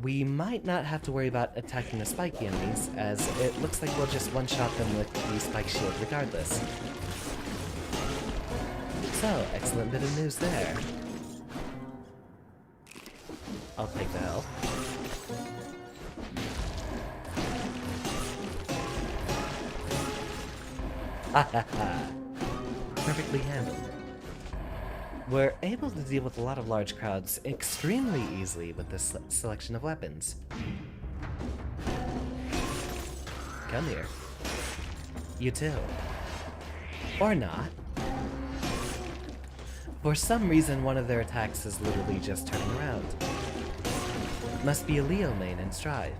We might not have to worry about attacking the spiky enemies, as it looks like we'll just one-shot them with the spike shield regardless. So, excellent bit of news there. I'll take the help. Perfectly handled. We're able to deal with a lot of large crowds extremely easily with this selection of weapons. Come here. You too. Or not. For some reason, one of their attacks is literally just turning around. Must be a Leo main in Strive.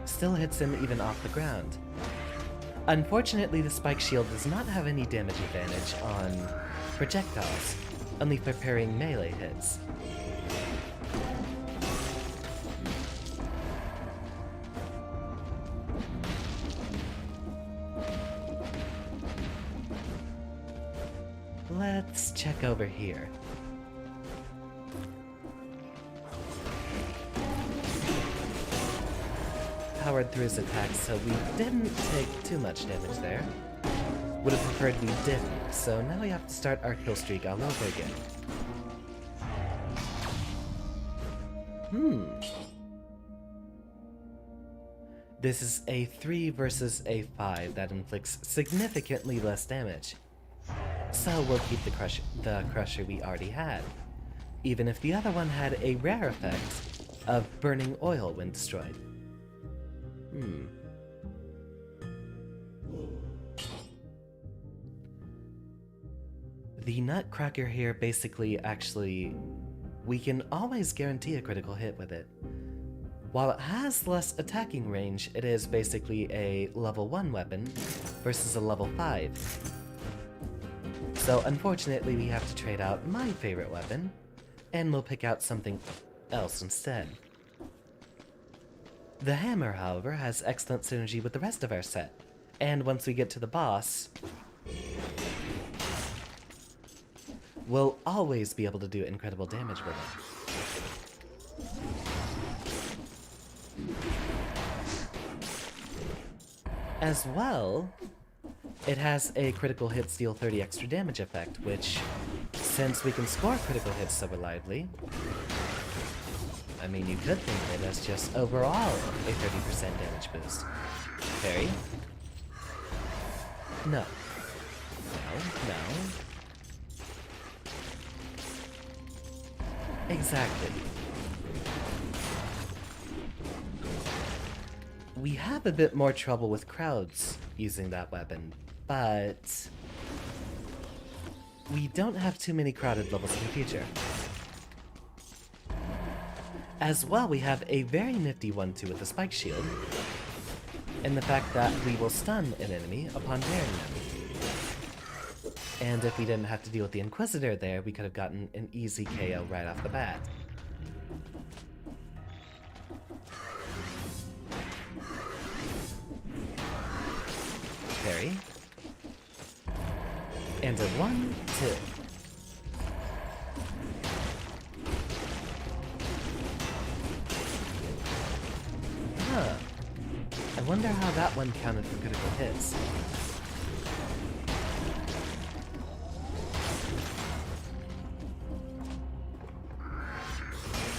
Still hits him even off the ground. Unfortunately, the spike shield does not have any damage advantage on projectiles, only for parrying melee hits. Let's check over here. Powered through his attacks, so we didn't take too much damage there. Would have preferred we didn't, so now we have to start our kill streak all over again. This is a 3 versus a 5 that inflicts significantly less damage. So we'll keep the crusher we already had, even if the other one had a rare effect of burning oil when destroyed. The Nutcracker here basically we can always guarantee a critical hit with it. While it has less attacking range, it is basically a level 1 weapon versus a level 5. So unfortunately we have to trade out my favorite weapon, and we'll pick out something else instead. The hammer, however, has excellent synergy with the rest of our set, and once we get to the boss, we'll always be able to do incredible damage with it. As well, it has a critical hits deal 30 extra damage effect, which, since we can score critical hits so reliably, I mean, you could think of it as just overall a 30% damage boost. Parry? No. No. Exactly. We have a bit more trouble with crowds using that weapon, but we don't have too many crowded levels in the future. As well, we have a very nifty one too with the spike shield, and the fact that we will stun an enemy upon daring them. And if we didn't have to deal with the Inquisitor there, we could have gotten an easy KO right off the bat. Parry. And a 1, 2. Huh. I wonder how that one counted for critical hits.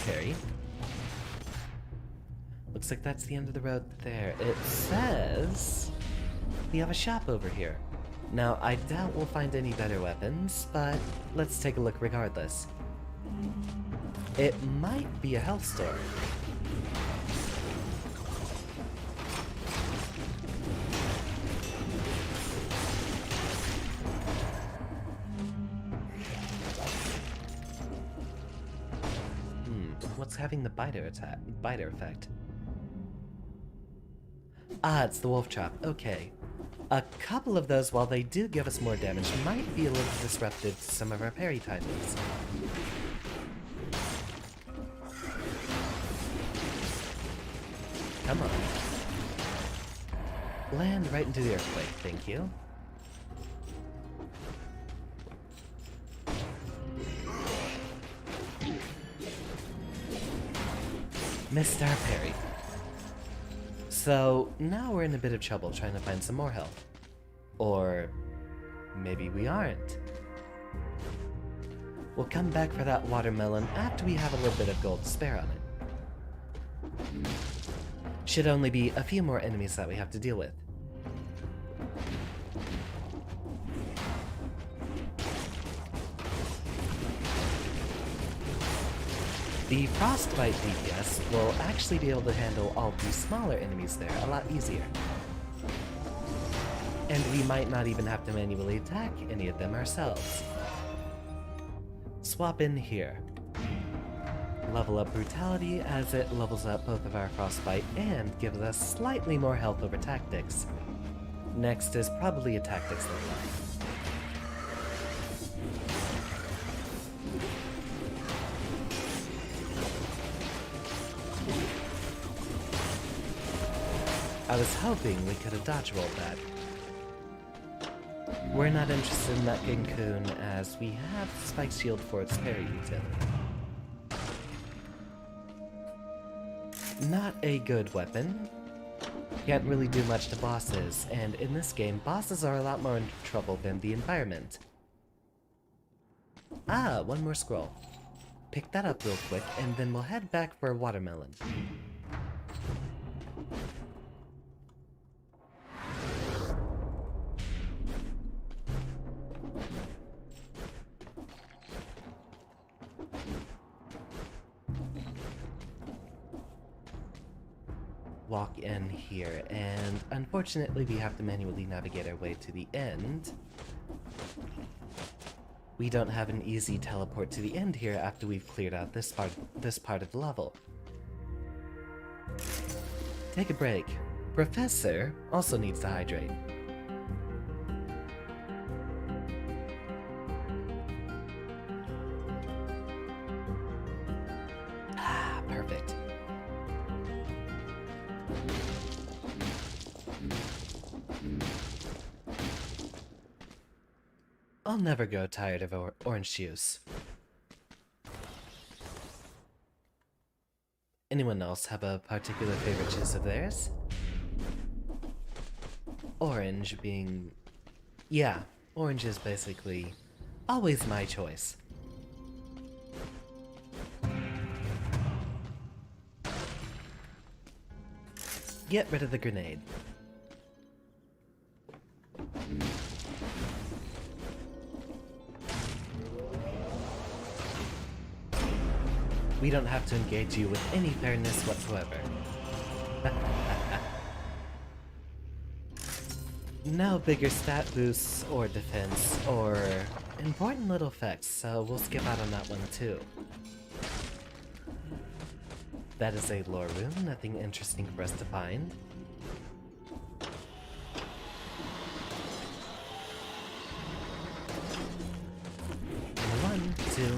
Parry. Looks like that's the end of the road there. It says we have a shop over here. Now, I doubt we'll find any better weapons, but let's take a look regardless. It might be a health store. What's having the biter effect? Ah, it's the wolf trap. Okay. A couple of those, while they do give us more damage, might be a little disruptive to some of our parry timings. Come on. Land right into the earthquake, thank you. Missed our parry. So now we're in a bit of trouble trying to find some more health. Or maybe we aren't. We'll come back for that watermelon after we have a little bit of gold to spare on it. Should only be a few more enemies that we have to deal with. The Frostbite DPS will actually be able to handle all the smaller enemies there a lot easier. And we might not even have to manually attack any of them ourselves. Swap in here. Level up Brutality as it levels up both of our Frostbite and gives us slightly more health over Tactics. Next is probably a Tactics level up. I was hoping we could have dodge rolled that. We're not interested in that Ginkoon as we have Spike Shield for its parry utility. Not a good weapon. Can't really do much to bosses, and in this game, bosses are a lot more in trouble than the environment. Ah, one more scroll. Pick that up real quick, and then we'll head back for a watermelon. Walk in here, and unfortunately we have to manually navigate our way to the end. We don't have an easy teleport to the end here after we've cleared out this part of the level. Take a break. Professor also needs to hydrate. Ah, perfect. I'll never grow tired of orange juice. Anyone else have a particular favorite juice of theirs? orange being... Yeah, orange is basically always my choice. Get rid of the grenade. We don't have to engage you with any fairness whatsoever. No bigger stat boosts or defense or important little effects, so we'll skip out on that one too. That is a lore room, nothing interesting for us to find. And 1, 2, 3.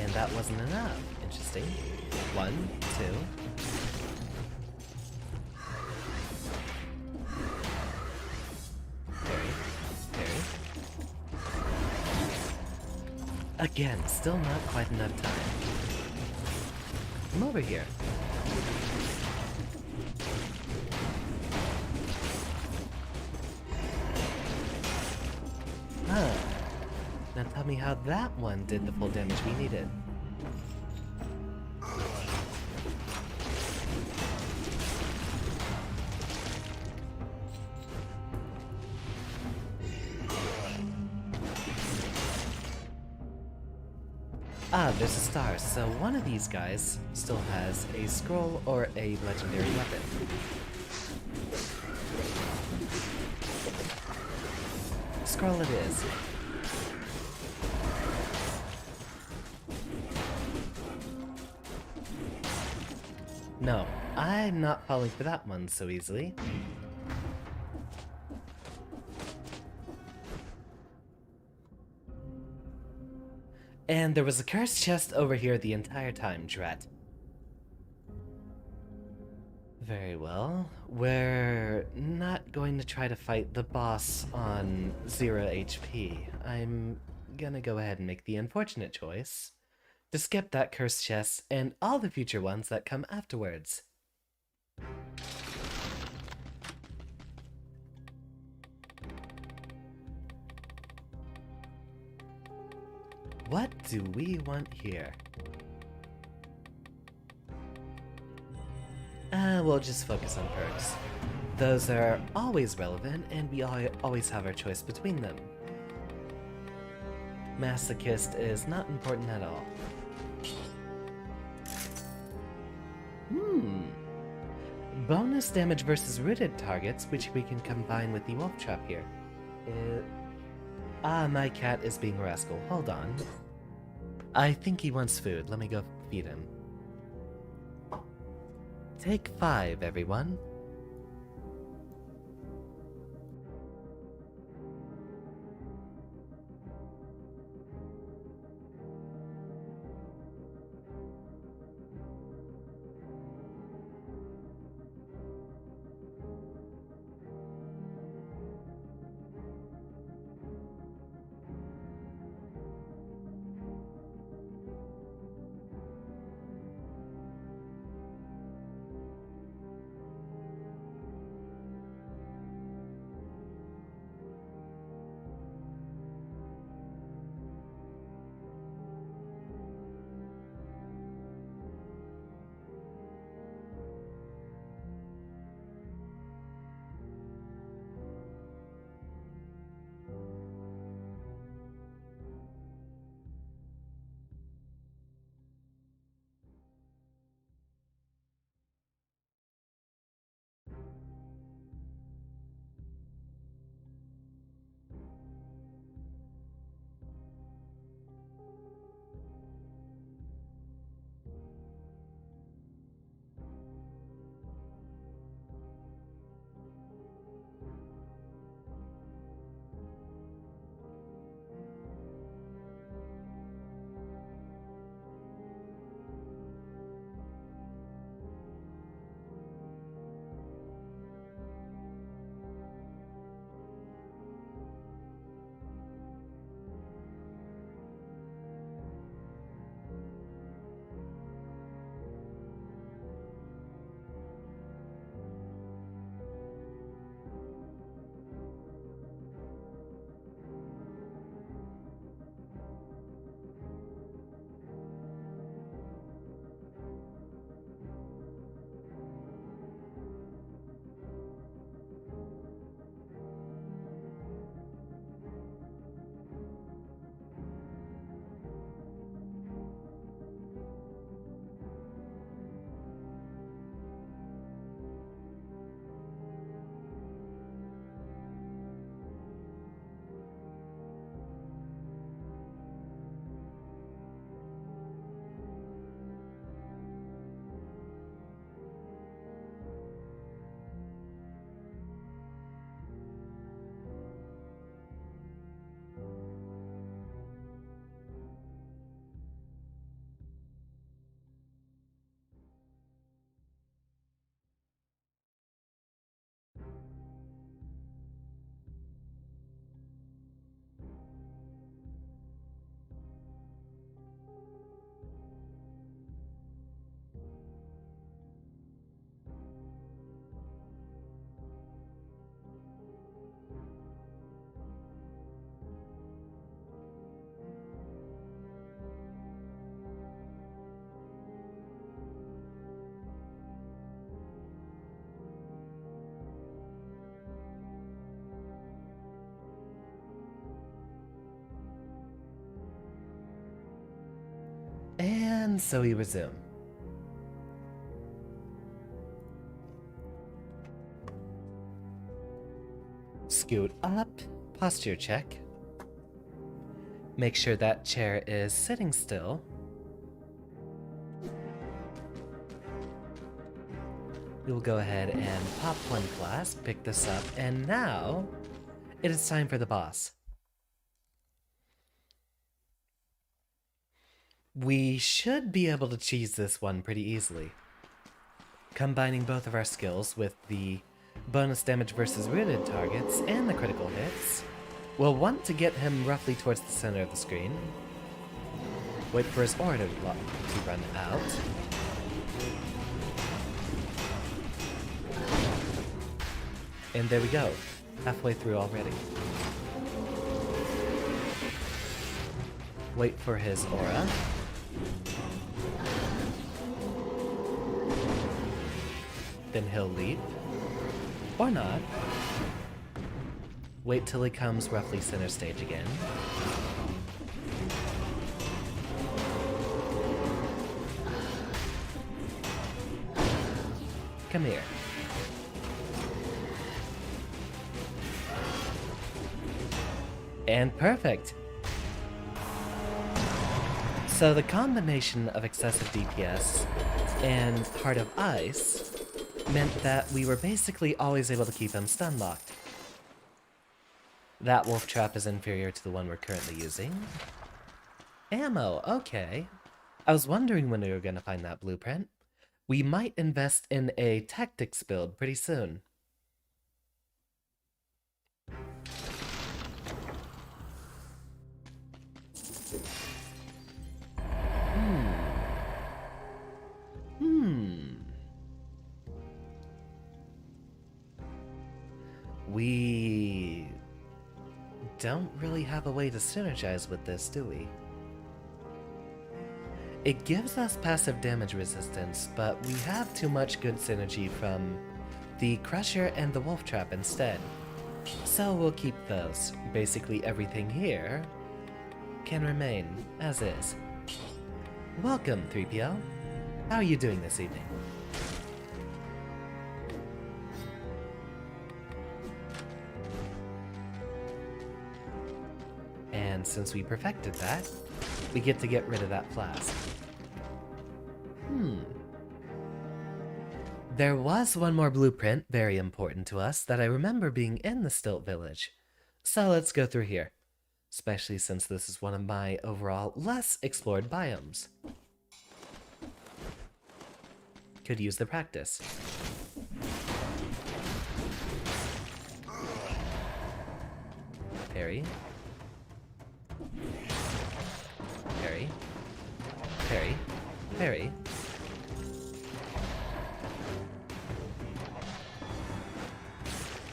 And that wasn't enough. Interesting. 1, 2. Again, still not quite enough time. Come over here. Huh. Now tell me how that one did the full damage we needed. Ah, there's a star, so one of these guys still has a scroll or a legendary weapon. Scroll it is. No, I'm not falling for that one so easily. And there was a cursed chest over here the entire time, drat. Very well. We're not going to try to fight the boss on 0 HP. I'm gonna go ahead and make the unfortunate choice to skip that cursed chest and all the future ones that come afterwards. What do we want here? We'll just focus on perks. Those are always relevant, and we always have our choice between them. Masochist is not important at all. Bonus damage versus rooted targets, which we can combine with the wolf trap here. My cat is being a rascal. Hold on. I think he wants food. Let me go feed him. Take 5, everyone. And so we resume. Scoot up, posture check. Make sure that chair is sitting still. We will go ahead and pop one class, pick this up, and now it is time for the boss. We should be able to cheese this one pretty easily. Combining both of our skills with the bonus damage versus rooted targets and the critical hits, we'll want to get him roughly towards the center of the screen. Wait for his aura to run out. And there we go, halfway through already. Wait for his aura. Then he'll leap. Or not. Wait till he comes roughly center stage again. Come here. And perfect! So the combination of excessive DPS and Heart of Ice meant that we were basically always able to keep him stun locked. That wolf trap is inferior to the one we're currently using. Ammo, okay. I was wondering when we were gonna find that blueprint. We might invest in a tactics build pretty soon. We don't really have a way to synergize with this, do we? It gives us passive damage resistance, but we have too much good synergy from the Crusher and the Wolf Trap instead. So we'll keep those. Basically everything here can remain as is. Welcome, 3PO. How are you doing this evening? And since we perfected that, we get to get rid of that flask. There was one more blueprint, very important to us, that I remember being in the Stilt Village. So let's go through here, especially since this is one of my overall less explored biomes. Could use the practice. Parry. Parry. Parry. Parry.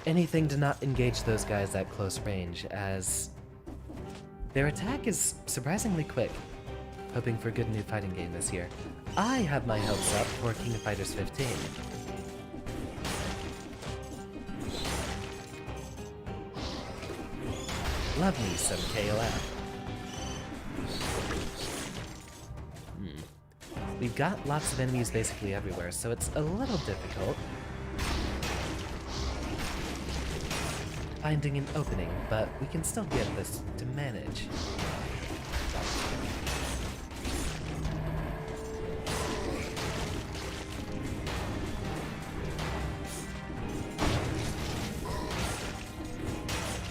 Anything to not engage those guys at close range, as their attack is surprisingly quick. Hoping for a good new fighting game this year. I have my hopes up for King of Fighters 15. Love me some KOF. We've got lots of enemies basically everywhere, so it's a little difficult finding an opening, but we can still get this to manage.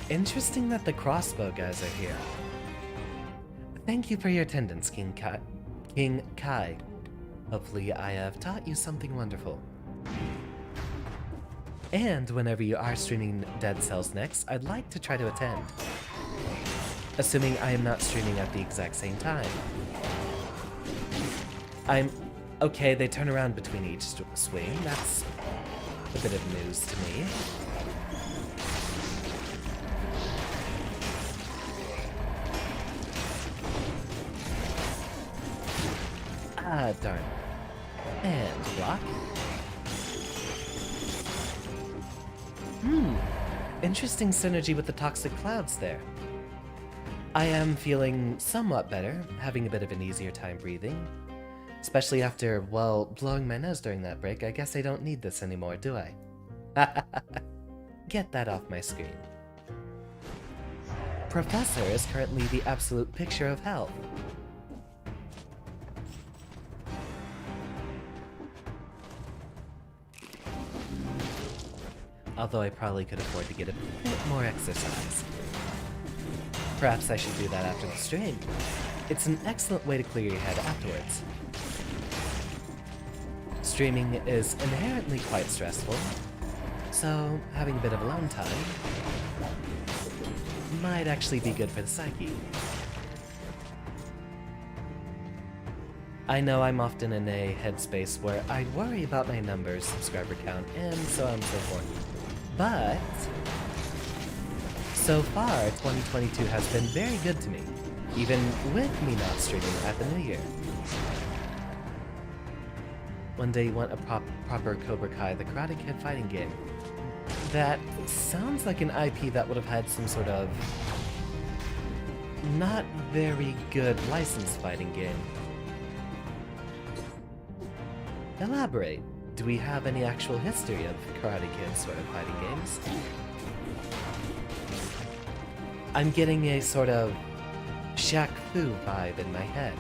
Interesting that the crossbow guys are here. Thank you for your attendance, King Kai. Hopefully I have taught you something wonderful. And whenever you are streaming Dead Cells next, I'd like to try to attend. Assuming I am not streaming at the exact same time. Okay, they turn around between each swing. That's a bit of news to me. Ah, darn. And block. Interesting synergy with the toxic clouds there. I am feeling somewhat better, having a bit of an easier time breathing. Especially after, well, blowing my nose during that break, I guess I don't need this anymore, do I? Get that off my screen. Professor is currently the absolute picture of health. Although I probably could afford to get a bit more exercise. Perhaps I should do that after the stream. It's an excellent way to clear your head afterwards. Streaming is inherently quite stressful, so having a bit of alone time might actually be good for the psyche. I know I'm often in a headspace where I worry about my numbers, subscriber count, and so on and so forth. But so far, 2022 has been very good to me, even with me not streaming at the new year. One day you want a proper Cobra Kai the Karate Kid fighting game. That sounds like an IP that would have had some sort of not very good licensed fighting game. Elaborate. Do we have any actual history of Karate Kid sort of fighting games? I'm getting a sort of Shaq Fu vibe in my head.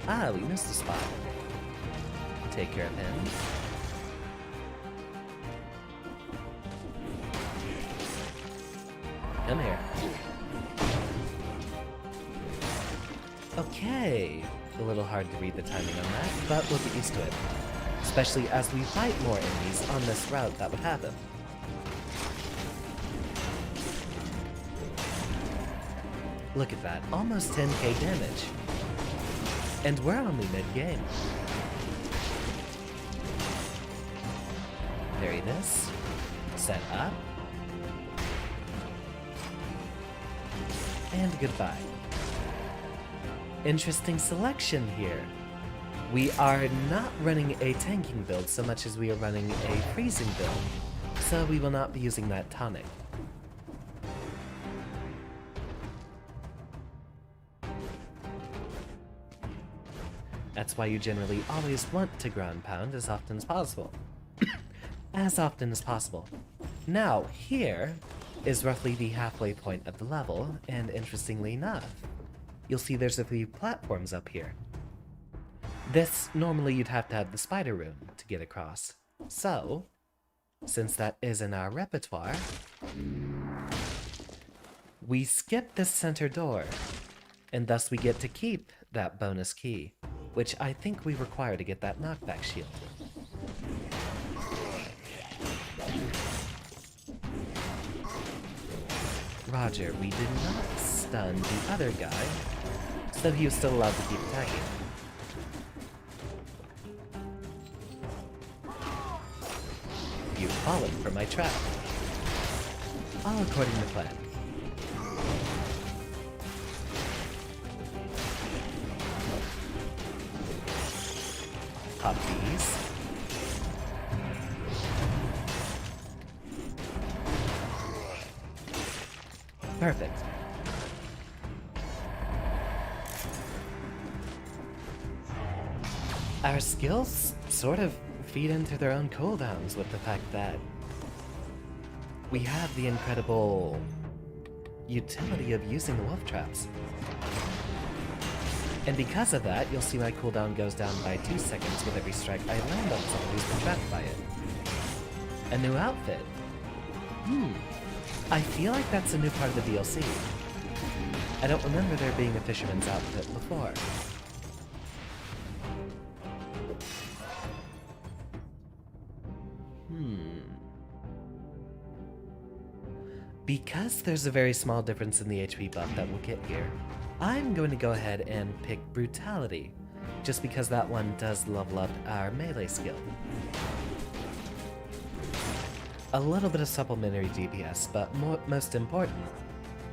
Ah, we missed a spot. Take care of him. Come here. Okay. A little hard to read the timing on that, but we'll get used to it. Especially as we fight more enemies on this route that would happen. Look at that, almost 10k damage. And we're only mid-game. Parry this. Set up. And goodbye. Interesting selection here. We are not running a tanking build so much as we are running a freezing build, so we will not be using that tonic. That's why you generally always want to ground pound as often as possible. As often as possible. Now, here is roughly the halfway point of the level, and interestingly enough, you'll see there's a few platforms up here. This, normally you'd have to have the spider room to get across. So, since that is in our repertoire, we skip this center door, and thus we get to keep that bonus key, which I think we require to get that knockback shield. Roger, we did not stun the other guy, so he was still allowed to keep attacking. You've fallen for my trap. All according to plan. Pop these. Perfect. Our skills sort of feed into their own cooldowns with the fact that we have the incredible utility of using the wolf traps. And because of that, you'll see my cooldown goes down by 2 seconds with every strike I land on someone who's been trapped by it. A new outfit. I feel like that's a new part of the DLC. I don't remember there being a fisherman's outfit before. Because there's a very small difference in the HP buff that we'll get here, I'm going to go ahead and pick Brutality, just because that one does level up our melee skill. A little bit of supplementary DPS, but most important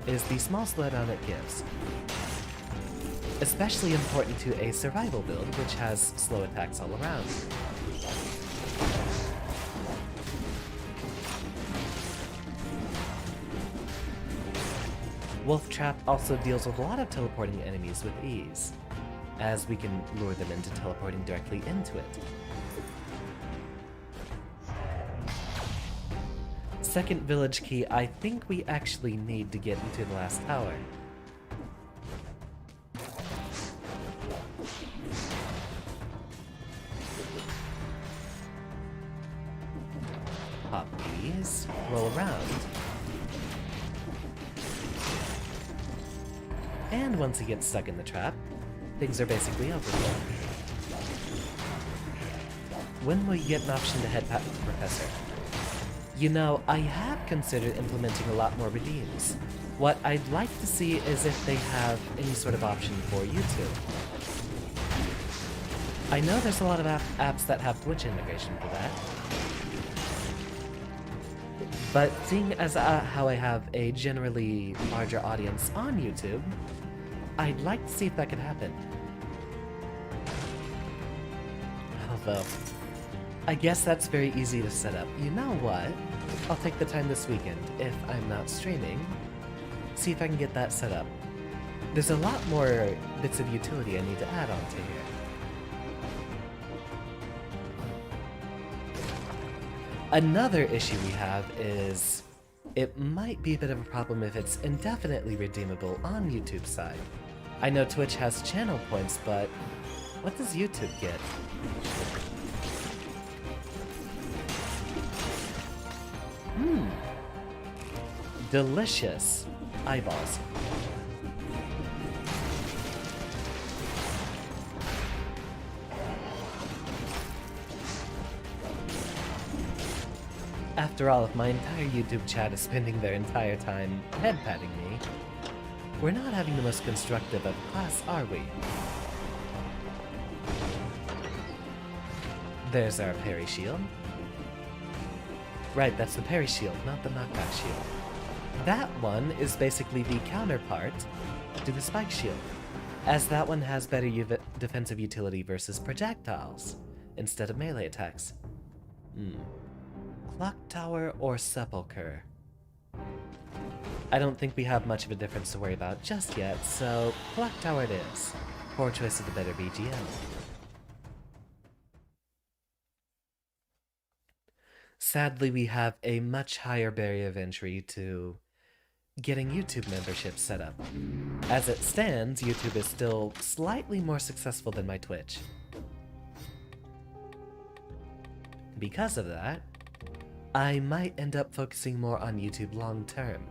is the small slowdown it gives. Especially important to a survival build, which has slow attacks all around. Wolf Trap also deals with a lot of teleporting enemies with ease. as we can lure them into teleporting directly into it. Second village key, I think we actually need to get into the last tower. Pop these, roll around. And once he gets stuck in the trap, things are basically over for him. When will you get an option to head back to the professor? You know, I have considered implementing a lot more redeems. What I'd like to see is if they have any sort of option for YouTube. I know there's a lot of apps that have Twitch integration for that. But seeing as how I have a generally larger audience on YouTube, I'd like to see if that could happen. Although, I guess that's very easy to set up. You know what? I'll take the time this weekend, if I'm not streaming, see if I can get that set up. There's a lot more bits of utility I need to add onto here. Another issue we have is it might be a bit of a problem if it's indefinitely redeemable on YouTube's side. I know Twitch has channel points, but what does YouTube get? Delicious eyeballs. After all, if my entire YouTube chat is spending their entire time head-patting me, we're not having the most constructive of class, are we? There's our parry shield. Right, that's the parry shield, not the knockback shield. That one is basically the counterpart to the spike shield, as that one has better defensive utility versus projectiles, instead of melee attacks. Clock Tower or Sepulcher? I don't think we have much of a difference to worry about just yet, so Clock Tower it is. Poor choice of the better BGM. Sadly, we have a much higher barrier of entry to getting YouTube memberships set up. As it stands, YouTube is still slightly more successful than my Twitch. Because of that, I might end up focusing more on YouTube long term.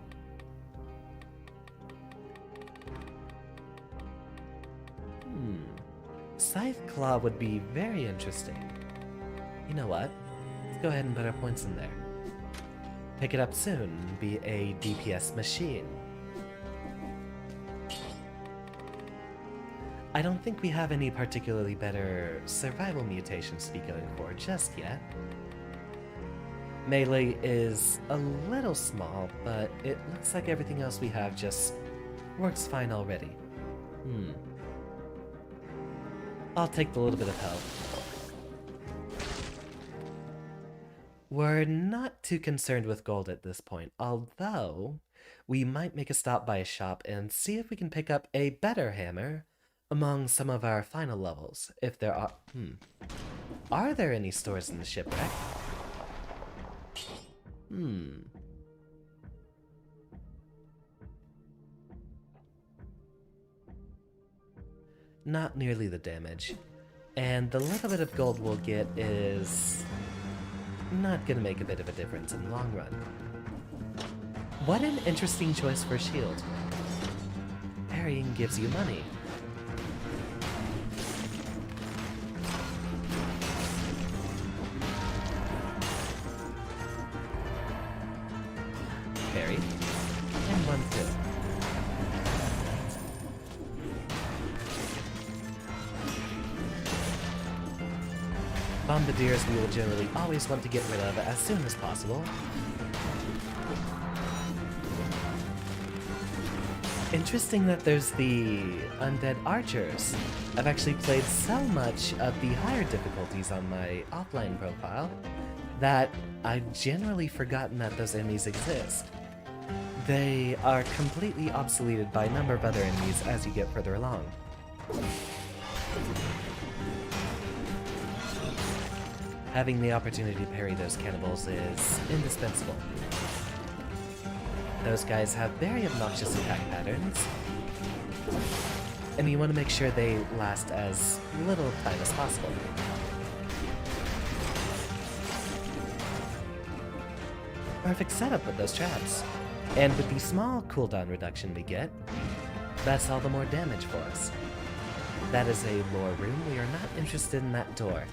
Scythe Claw would be very interesting. You know what? Let's go ahead and put our points in there. Pick it up soon, be a DPS machine. I don't think we have any particularly better survival mutations to be going for just yet. Melee is a little small, but it looks like everything else we have just works fine already. I'll take the little bit of help. We're not too concerned with gold at this point, although we might make a stop by a shop and see if we can pick up a better hammer among some of our final levels, if there are... Are there any stores in the shipwreck? Not nearly the damage. And the little bit of gold we'll get is... not gonna make a bit of a difference in the long run. What an interesting choice for a shield. Parrying gives you money. Parry. And 1-2. Bombardiers we will generally always want to get rid of as soon as possible. Interesting that there's the undead archers. I've actually played so much of the higher difficulties on my offline profile that I've generally forgotten that those enemies exist. They are completely obsoleted by a number of other enemies as you get further along. Having the opportunity to parry those cannibals is indispensable. Those guys have very obnoxious attack patterns, and you want to make sure they last as little time as possible. Perfect setup with those traps. And with the small cooldown reduction we get, that's all the more damage for us. That is a lore room. We are not interested in that door.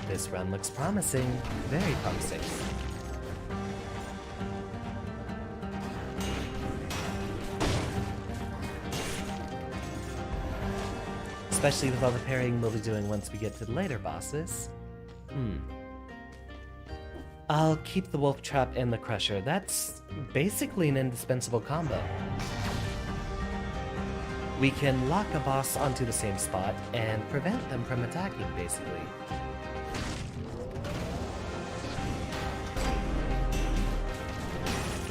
This run looks promising. Very promising. Especially with all the parrying we'll be doing once we get to the later bosses. I'll keep the Wolf Trap and the Crusher. That's basically an indispensable combo. We can lock a boss onto the same spot and prevent them from attacking, basically.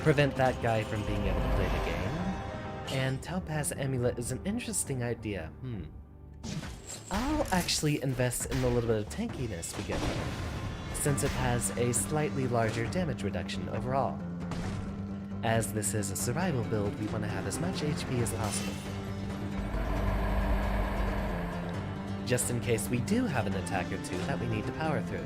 Prevent that guy from being able to play the game. And Topaz Amulet is an interesting idea. I'll actually invest in the little bit of tankiness we get from it, since it has a slightly larger damage reduction overall. As this is a survival build, we want to have as much HP as possible. Just in case we do have an attack or two that we need to power through.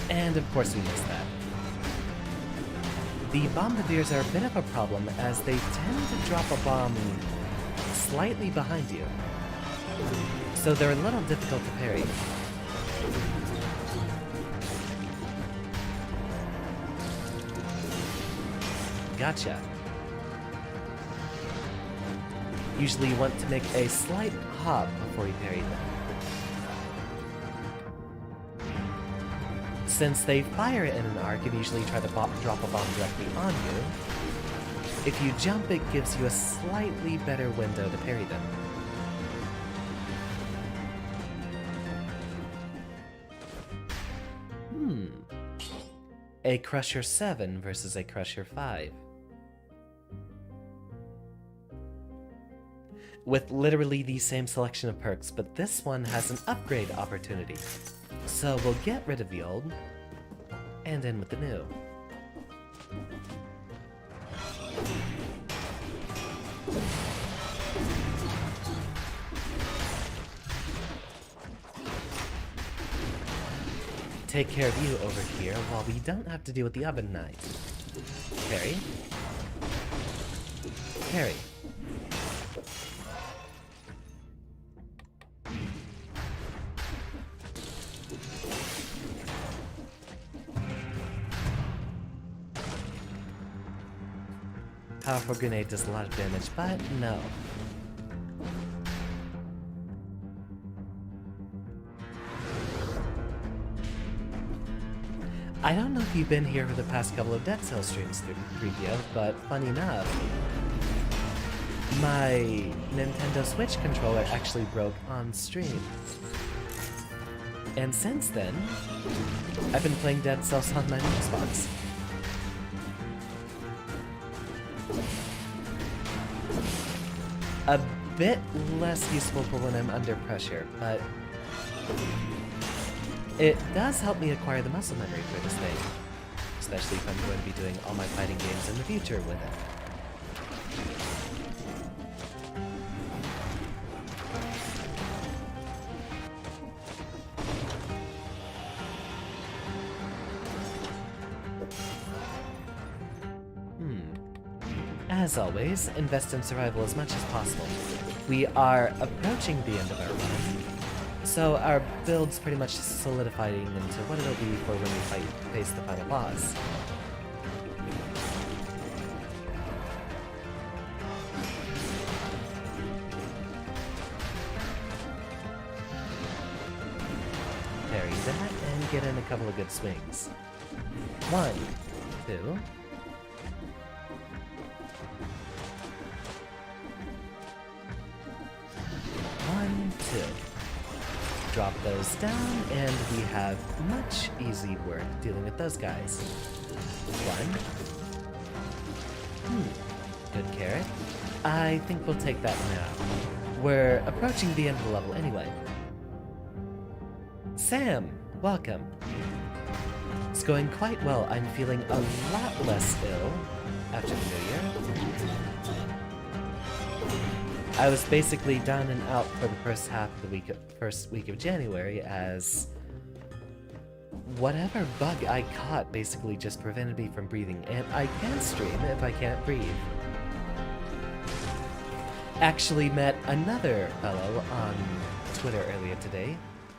And of course we missed that. The Bombardiers are a bit of a problem as they tend to drop a bomb slightly behind you. So they're a little difficult to parry. Gotcha. Usually you want to make a slight hop before you parry them. Since they fire in an arc and usually try to drop a bomb directly on you, if you jump it gives you a slightly better window to parry them. A Crusher 7 versus a Crusher 5. With literally the same selection of perks, but this one has an upgrade opportunity. So we'll get rid of the old, and in with the new. Take care of you over here while we don't have to deal with the Oven Knight. Parry. Parry. Powerful Grenade does a lot of damage, but no. I don't know if you've been here for the past couple of Dead Cells streams through 3DO, but funny enough, my Nintendo Switch controller actually broke on stream. And since then, I've been playing Dead Cells on my Xbox. A bit less useful for when I'm under pressure, but it does help me acquire the muscle memory for this thing, especially if I'm going to be doing all my fighting games in the future with it. As always, invest in survival as much as possible. We are approaching the end of our run, so our build's pretty much solidifying into what it'll be for when we face the final boss. Parry that and get in a couple of good swings. 1, 2... drop those down, and we have much easy work dealing with those guys. One. Good carrot. I think we'll take that now. We're approaching the end of the level anyway. Sam, welcome. It's going quite well. I'm feeling a lot less ill after the new year. I was basically down and out for the first half of the first week of January, as whatever bug I caught basically just prevented me from breathing, and I can't stream if I can't breathe. Actually met another fellow on Twitter earlier today,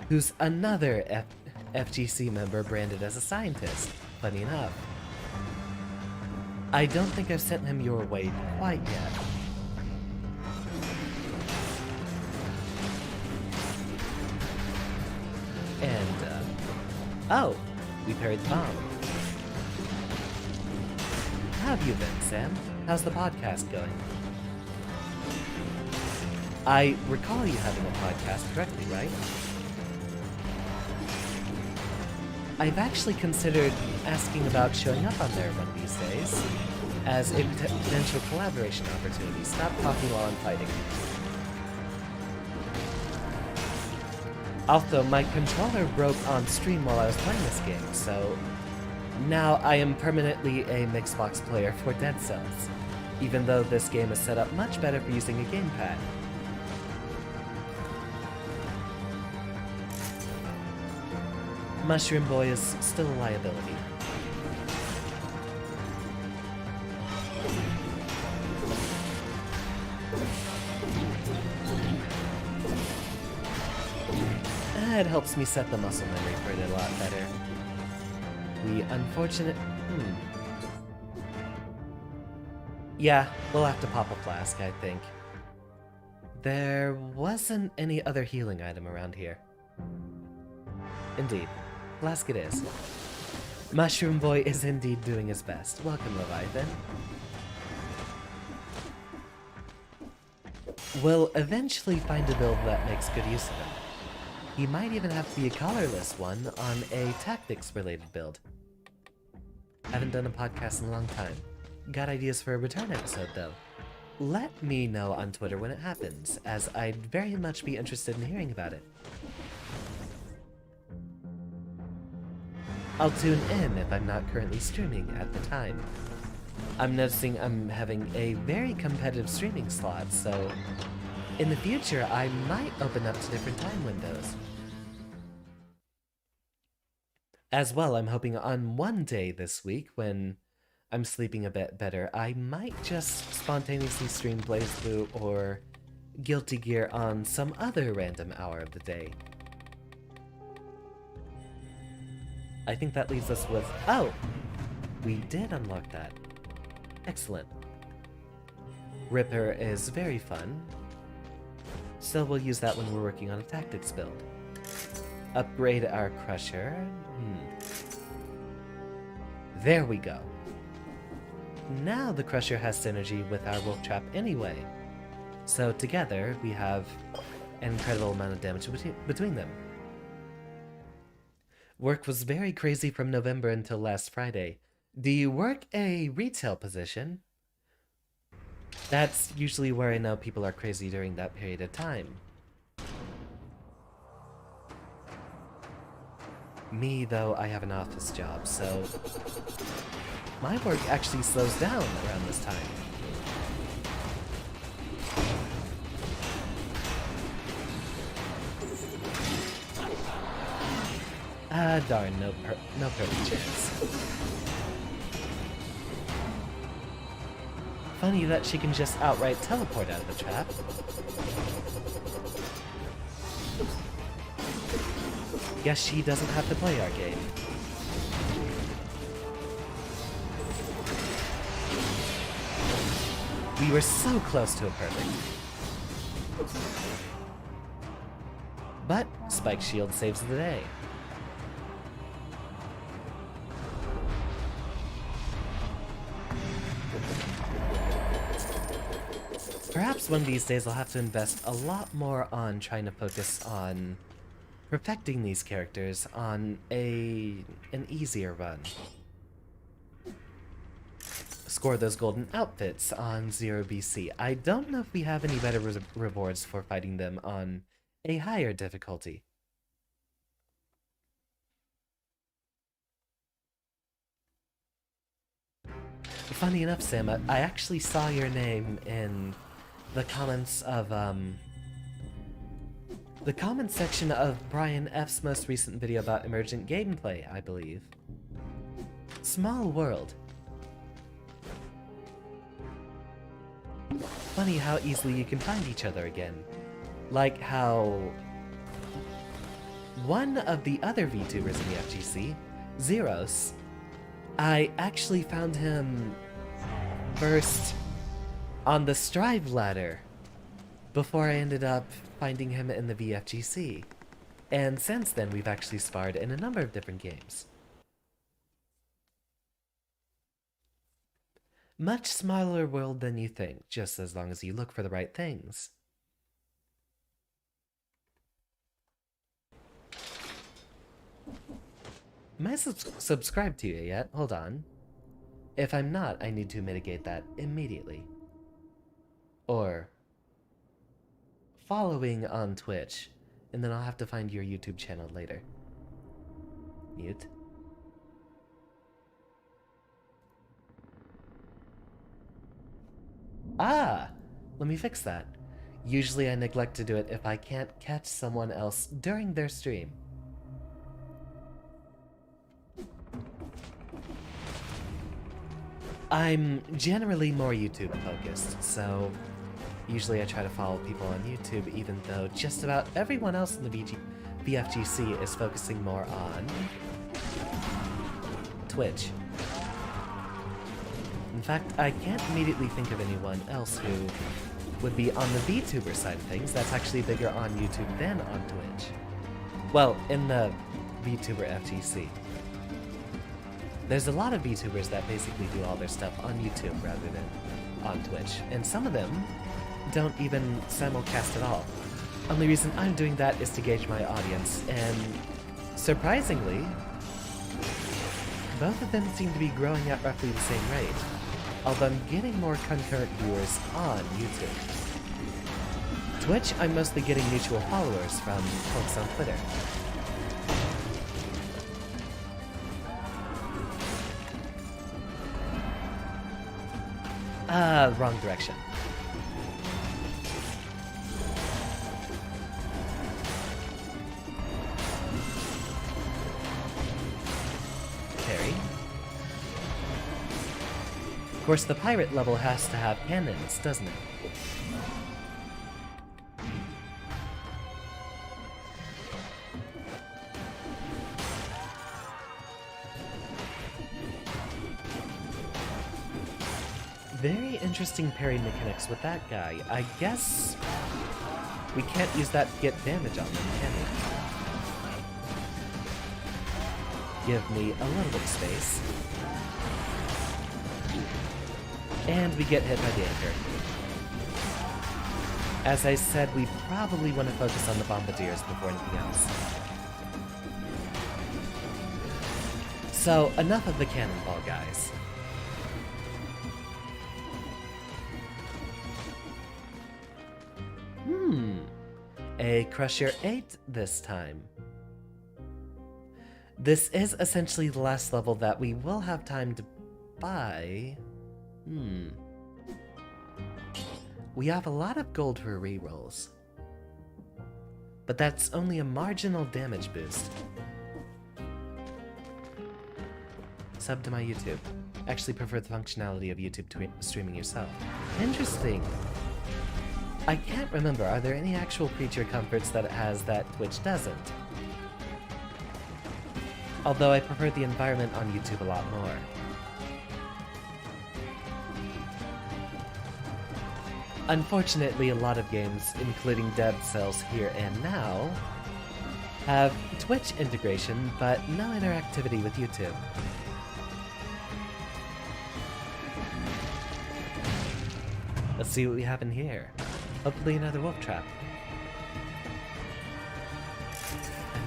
who's another FGC member branded as a scientist, funny enough. I don't think I've sent him your way quite yet. And, oh, we parried the bomb. How have you been, Sam? How's the podcast going? I recall you having a podcast correctly, right? I've actually considered asking about showing up on there one of these days, as a potential collaboration opportunity. Stop talking while I'm fighting. Also, my controller broke on stream while I was playing this game, so now I am permanently a Mixbox player for Dead Cells, even though this game is set up much better for using a gamepad. Mushroom Boy is still a liability. It helps me set the muscle memory for it a lot better. Yeah, we'll have to pop a flask, I think. There wasn't any other healing item around here. Indeed. Flask it is. Mushroom Boy is indeed doing his best. Welcome, Leviathan. We'll eventually find a build that makes good use of him. He might even have to be a collarless one on a tactics-related build. Haven't done a podcast in a long time. Got ideas for a return episode, though. Let me know on Twitter when it happens, as I'd very much be interested in hearing about it. I'll tune in if I'm not currently streaming at the time. I'm noticing I'm having a very competitive streaming slot, so in the future I might open up to different time windows. As well, I'm hoping on one day this week, when I'm sleeping a bit better, I might just spontaneously stream BlazBlue or Guilty Gear on some other random hour of the day. I think that leaves us with... Oh! We did unlock that. Excellent. Ripper is very fun, so we'll use that when we're working on a tactics build. Upgrade our Crusher. There we go. Now the Crusher has synergy with our Wolf Trap anyway, so together we have an incredible amount of damage between them. Work was very crazy from November until last Friday. Do you work a retail position? That's usually where I know people are crazy during that period of time. Me, though, I have an office job, so my work actually slows down around this time. Ah, darn, no perfect chance. Funny that she can just outright teleport out of the trap. Guess she doesn't have to play our game. We were so close to a perfect. But Spike Shield saves the day. Perhaps one of these days I'll have to invest a lot more on trying to focus on perfecting these characters on an easier run. Score those golden outfits on 0 BC. I don't know if we have any better rewards for fighting them on a higher difficulty. Funny enough, Sam, I actually saw your name in the comments of, the comment section of Brian F's most recent video about emergent gameplay, I believe. Small world. Funny how easily you can find each other again. Like how one of the other VTubers in the FGC, Zeros, I actually found him first on the Strive ladder before I ended up finding him in the VFGC. And since then, we've actually sparred in a number of different games. Much smaller world than you think, just as long as you look for the right things. Am I subscribed to you yet? Hold on. If I'm not, I need to mitigate that immediately. Or following on Twitch, and then I'll have to find your YouTube channel later. Mute. Ah! Let me fix that. Usually I neglect to do it if I can't catch someone else during their stream. I'm generally more YouTube focused, so usually I try to follow people on YouTube, even though just about everyone else in the VFGC is focusing more on Twitch. In fact, I can't immediately think of anyone else who would be on the VTuber side of things that's actually bigger on YouTube than on Twitch. Well, in the VTuber FGC. There's a lot of VTubers that basically do all their stuff on YouTube rather than on Twitch, and some of them don't even simulcast at all. Only reason I'm doing that is to gauge my audience, and surprisingly, both of them seem to be growing at roughly the same rate, although I'm getting more concurrent viewers on YouTube. Twitch, I'm mostly getting mutual followers from folks on Twitter. Wrong direction. Carry. Of course, the pirate level has to have cannons, doesn't it? Very interesting parry mechanics with that guy. I guess we can't use that to get damage on them, can we? Give me a little bit of space. And we get hit by the anchor. As I said, we probably want to focus on the bombardiers before anything else. So, enough of the cannonball, guys. A Crusher 8 this time. This is essentially the last level that we will have time to buy. We have a lot of gold for rerolls, but that's only a marginal damage boost. Sub to my YouTube. Actually prefer the functionality of YouTube streaming yourself. Interesting. I can't remember, are there any actual creature comforts that it has that Twitch doesn't? Although I prefer the environment on YouTube a lot more. Unfortunately, a lot of games, including Dead Cells Here and Now, have Twitch integration, but no interactivity with YouTube. Let's see what we have in here. Hopefully another wolf trap.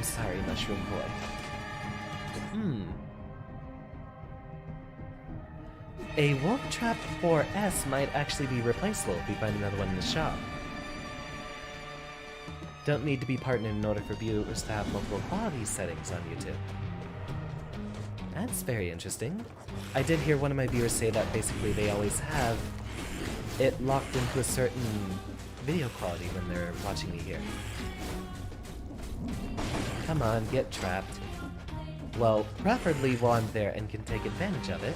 Sorry, Mushroom Boy. A Wolf Trap 4S might actually be replaceable if we find another one in the shop. Don't need to be partnered in order for viewers to have multiple quality settings on YouTube. That's very interesting. I did hear one of my viewers say that basically they always have it locked into a certain video quality when they're watching me here. Come on, get trapped. Well, preferably while I'm there and can take advantage of it.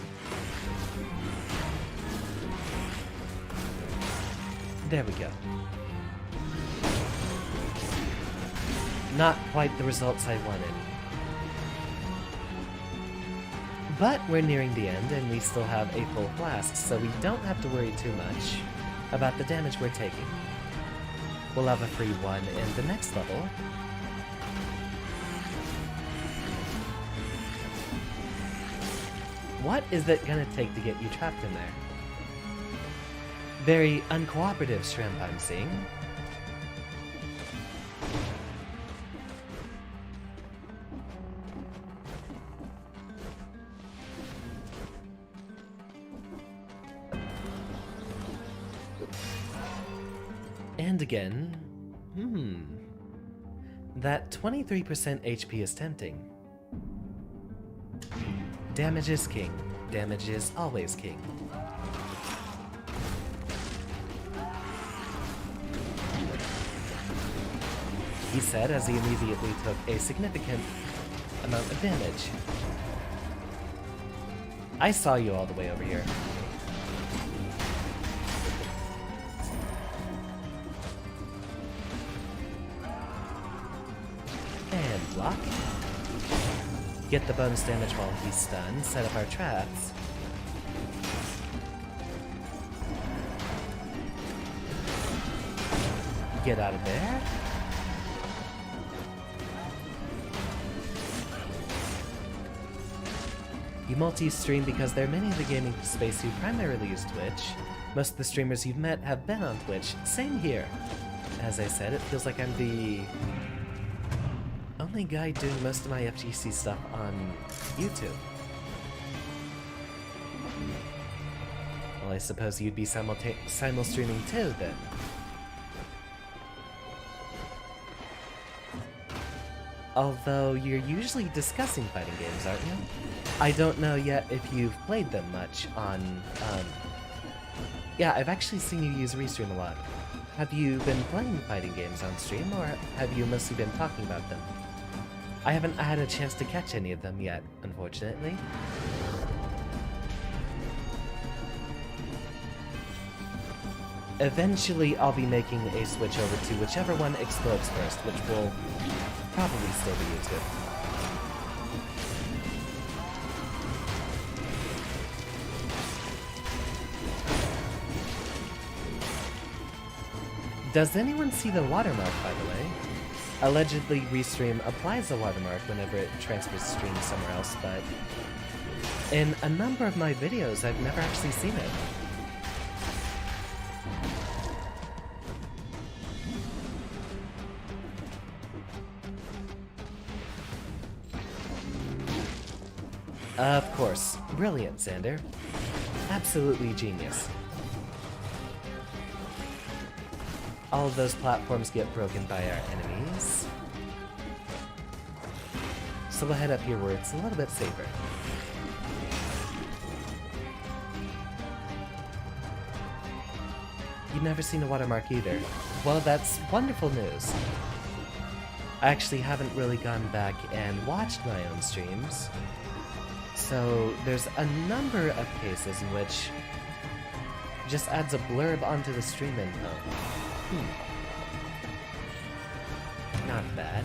There we go. Not quite the results I wanted. But we're nearing the end, and we still have a full flask, so we don't have to worry too much about the damage we're taking. We'll have a free one in the next level. What is it gonna take to get you trapped in there? Very uncooperative shrimp I'm seeing. And again, that 23% HP is tempting. Damage is king. Damage is always king. He said as he immediately took a significant amount of damage. I saw you all the way over here. And block. Get the bonus damage while he's stunned, set up our traps. Get out of there. You multi-stream because there are many in the gaming space who primarily use Twitch. Most of the streamers you've met have been on Twitch. Same here. As I said, it feels like I'm the only guy doing most of my FGC stuff on YouTube. Well, I suppose you'd be simul-streaming too, then. Although you're usually discussing fighting games, aren't you? I don't know yet if you've played them much on, Yeah, I've actually seen you use Restream a lot. Have you been playing fighting games on stream, or have you mostly been talking about them? I haven't had a chance to catch any of them yet, unfortunately. Eventually, I'll be making a switch over to whichever one explodes first, which will probably still be YouTube. Does anyone see the watermark, by the way? Allegedly, Restream applies a watermark whenever it transfers stream somewhere else, but in a number of my videos, I've never actually seen it. Of course. Brilliant, Xander. Absolutely genius. All of those platforms get broken by our enemies. So we'll head up here where it's a little bit safer. You've never seen a watermark either. Well, that's wonderful news. I actually haven't really gone back and watched my own streams. So there's a number of cases in which it just adds a blurb onto the stream info. Not bad.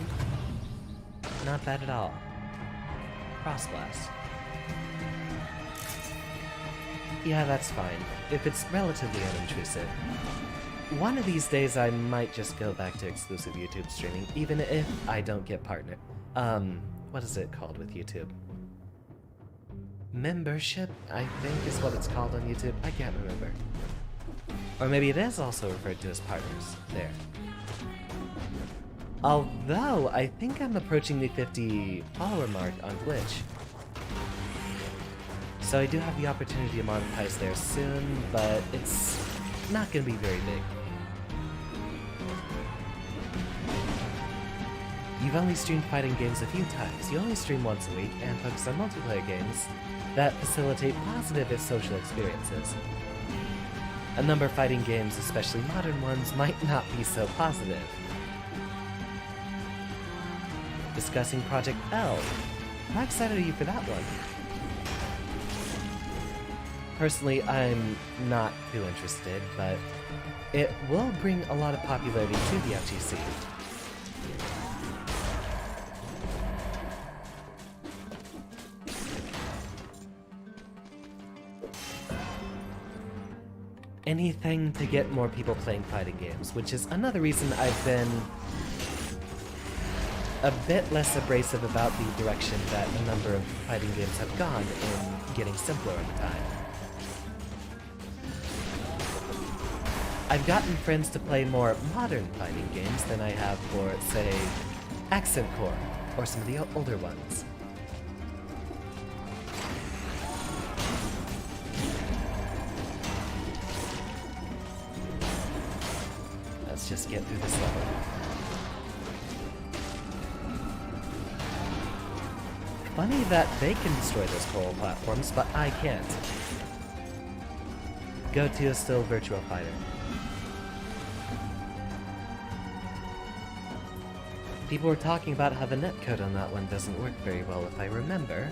Not bad at all. Cross blast. Yeah, that's fine. If it's relatively unintrusive. One of these days I might just go back to exclusive YouTube streaming, even if I don't get partnered. What is it called with YouTube? Membership, I think is what it's called on YouTube. I can't remember. Or maybe it is also referred to as partners. There. Although, I think I'm approaching the 50 follower mark on Twitch. So I do have the opportunity to monetize there soon, but it's not going to be very big. You've only streamed fighting games a few times. You only stream once a week and focus on multiplayer games that facilitate positive social experiences. A number of fighting games, especially modern ones, might not be so positive. Discussing Project L. How excited are you for that one? Personally, I'm not too interested, but it will bring a lot of popularity to the FGC. Anything to get more people playing fighting games, which is another reason I've been a bit less abrasive about the direction that a number of fighting games have gone in getting simpler over time. I've gotten friends to play more modern fighting games than I have for, say, Accent Core, or some of the older ones. Let's just get through this level. Funny that they can destroy those coral platforms, but I can't. Go-to is still Virtua Fighter. People were talking about how the netcode on that one doesn't work very well, if I remember.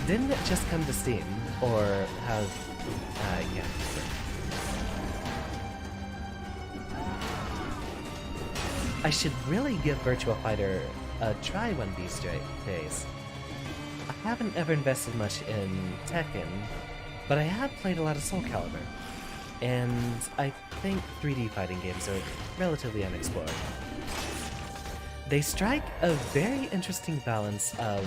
Didn't it just come to Steam? Or have... yeah. I should really give Virtua Fighter a try one of these days. I haven't ever invested much in Tekken, but I have played a lot of Soul Calibur. And I think 3D fighting games are relatively unexplored. They strike a very interesting balance of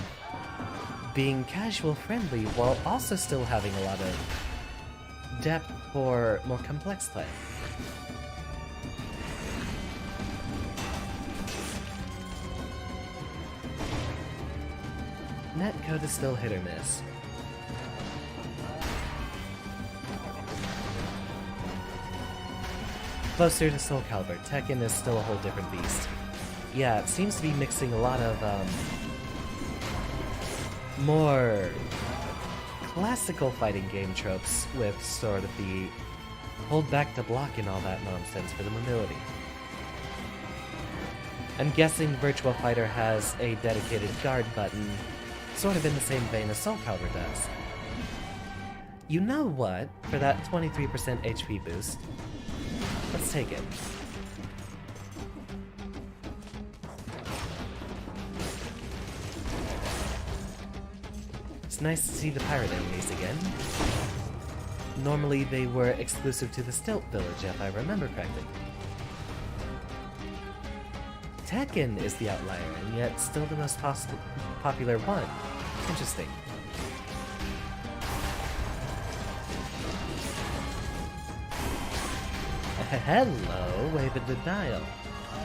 being casual friendly while also still having a lot of depth for more complex play. Netcode is still hit or miss. Closer to Soul Calibur, Tekken is still a whole different beast. Yeah, it seems to be mixing a lot of, more classical fighting game tropes with sort of the hold back to block and all that nonsense for the mobility. I'm guessing Virtua Fighter has a dedicated guard button, sort of in the same vein as Soul Calibur does. You know what? For that 23% HP boost, let's take it. It's nice to see the pirate enemies again. Normally they were exclusive to the Stilt Village, if I remember correctly. Tekken is the outlier, and yet still the most popular one. Interesting. Hello, Wave of Denial.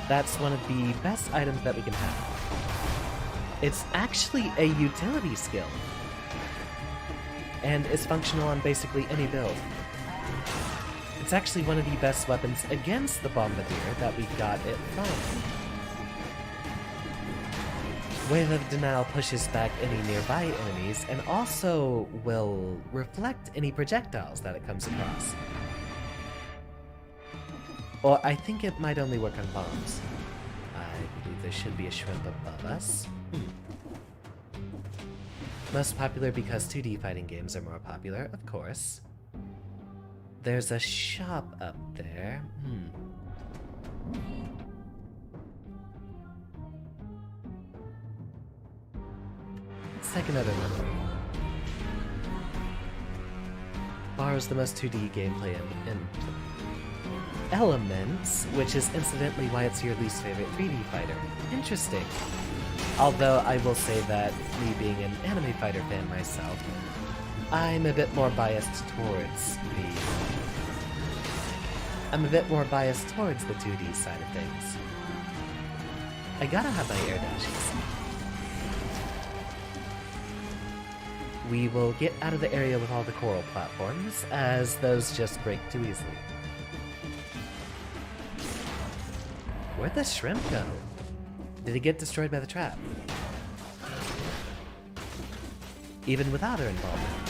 That's one of the best items that we can have. It's actually a utility skill, and is functional on basically any build. It's actually one of the best weapons against the Bombardier that we got it from. Wave of Denial pushes back any nearby enemies and also will reflect any projectiles that it comes across. Or I think it might only work on bombs. I believe there should be a shrimp above us. Most popular because 2D fighting games are more popular, of course. There's a shop up there. Let's take another one. Borrows the most 2D gameplay and elements, which is incidentally why it's your least favorite 3D fighter. Interesting. Although I will say that, me being an anime fighter fan myself, I'm a bit more biased towards the 2D side of things. I gotta have my air dashes. We will get out of the area with all the coral platforms, as those just break too easily. Where'd the shrimp go? Did he get destroyed by the trap? Even without her involvement.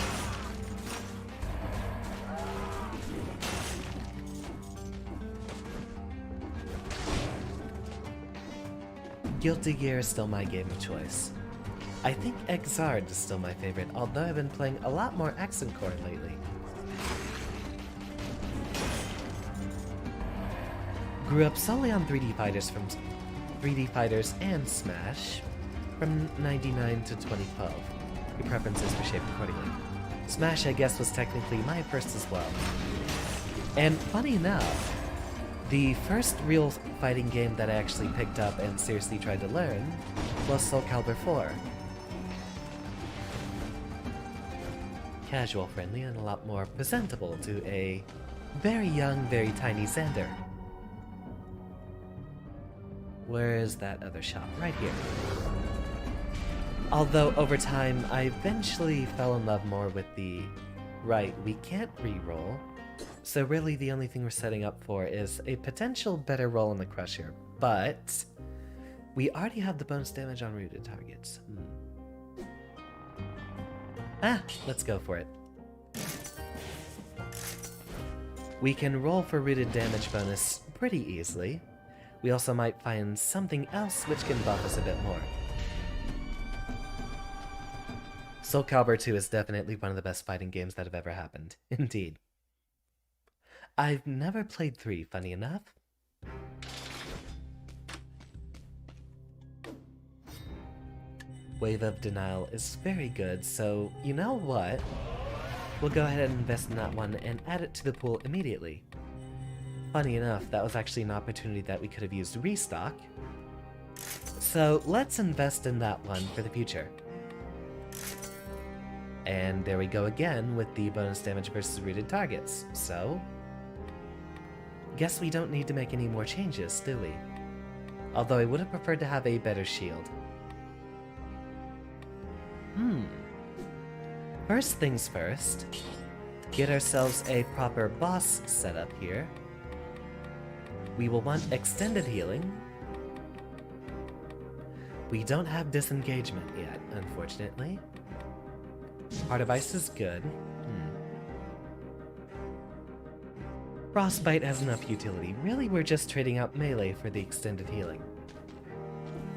Guilty Gear is still my game of choice. I think Xrd is still my favorite, although I've been playing a lot more Accent Core lately. Grew up solely on 3D Fighters and Smash from 99 to 2012. Your preferences were shaped accordingly. Smash, I guess, was technically my first as well. And funny enough, the first real fighting game that I actually picked up and seriously tried to learn was Soul Calibur 4. Casual friendly and a lot more presentable to a very young, very tiny Xander. Where is that other shop? Right here. Although over time, I eventually fell in love more with the, right, we can't re-roll, so really the only thing we're setting up for is a potential better roll in the Crusher, but we already have the bonus damage on rooted targets. Let's go for it. We can roll for rooted damage bonus pretty easily. We also might find something else which can buff us a bit more. Soul Calibur 2 is definitely one of the best fighting games that have ever happened. Indeed. I've never played 3, funny enough. Wave of Denial is very good, so you know what? We'll go ahead and invest in that one and add it to the pool immediately. Funny enough, that was actually an opportunity that we could have used to restock. So let's invest in that one for the future. And there we go again with the bonus damage versus rooted targets, so guess we don't need to make any more changes, do we? Although I would have preferred to have a better shield. First things first, get ourselves a proper boss setup here. We will want extended healing. We don't have disengagement yet, unfortunately. Heart of Ice is good. Frostbite has enough utility. Really, we're just trading out melee for the extended healing,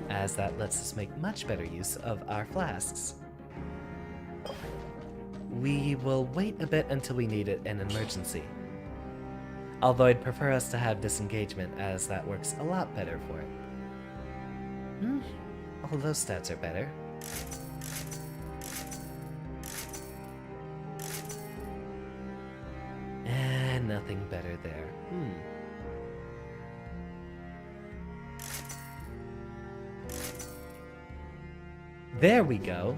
as that lets us make much better use of our flasks. We will wait a bit until we need it in an emergency. Although I'd prefer us to have disengagement, as that works a lot better for it. All those stats are better. And nothing better there. There we go.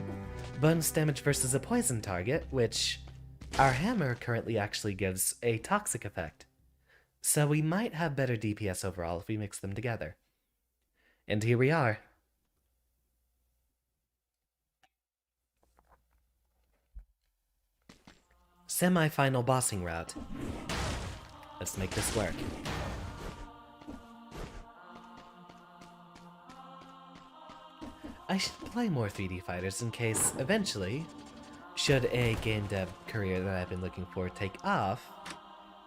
Bonus damage versus a poison target, which our hammer currently actually gives a toxic effect. So we might have better DPS overall if we mix them together. And here we are. Semi-final bossing route. Let's make this work. I should play more 3D fighters in case, eventually, should a game dev career that I've been looking for take off,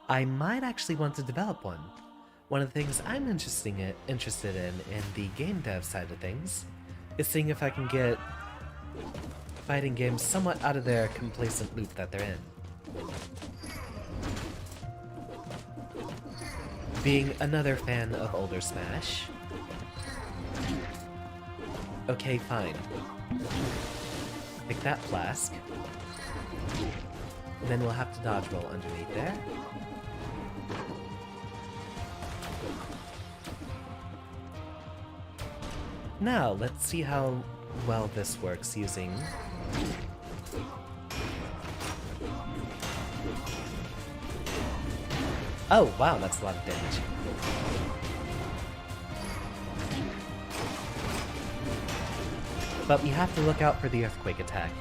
I might actually want to develop one. One of the things I'm interested in the game dev side of things is seeing if I can get fighting games somewhat out of their complacent loop that they're in. Being another fan of older Smash. Okay, fine. Pick that flask. And then we'll have to dodge roll underneath there. Now, let's see how well this works using... Oh, wow, that's a lot of damage. but we have to look out for the earthquake attack.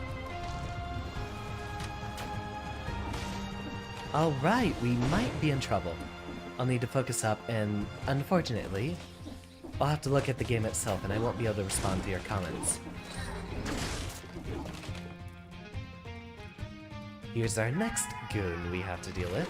Alright, we might be in trouble. I'll need to focus up, and unfortunately, I'll have to look at the game itself, and I won't be able to respond to your comments. Here's our next goon we have to deal with.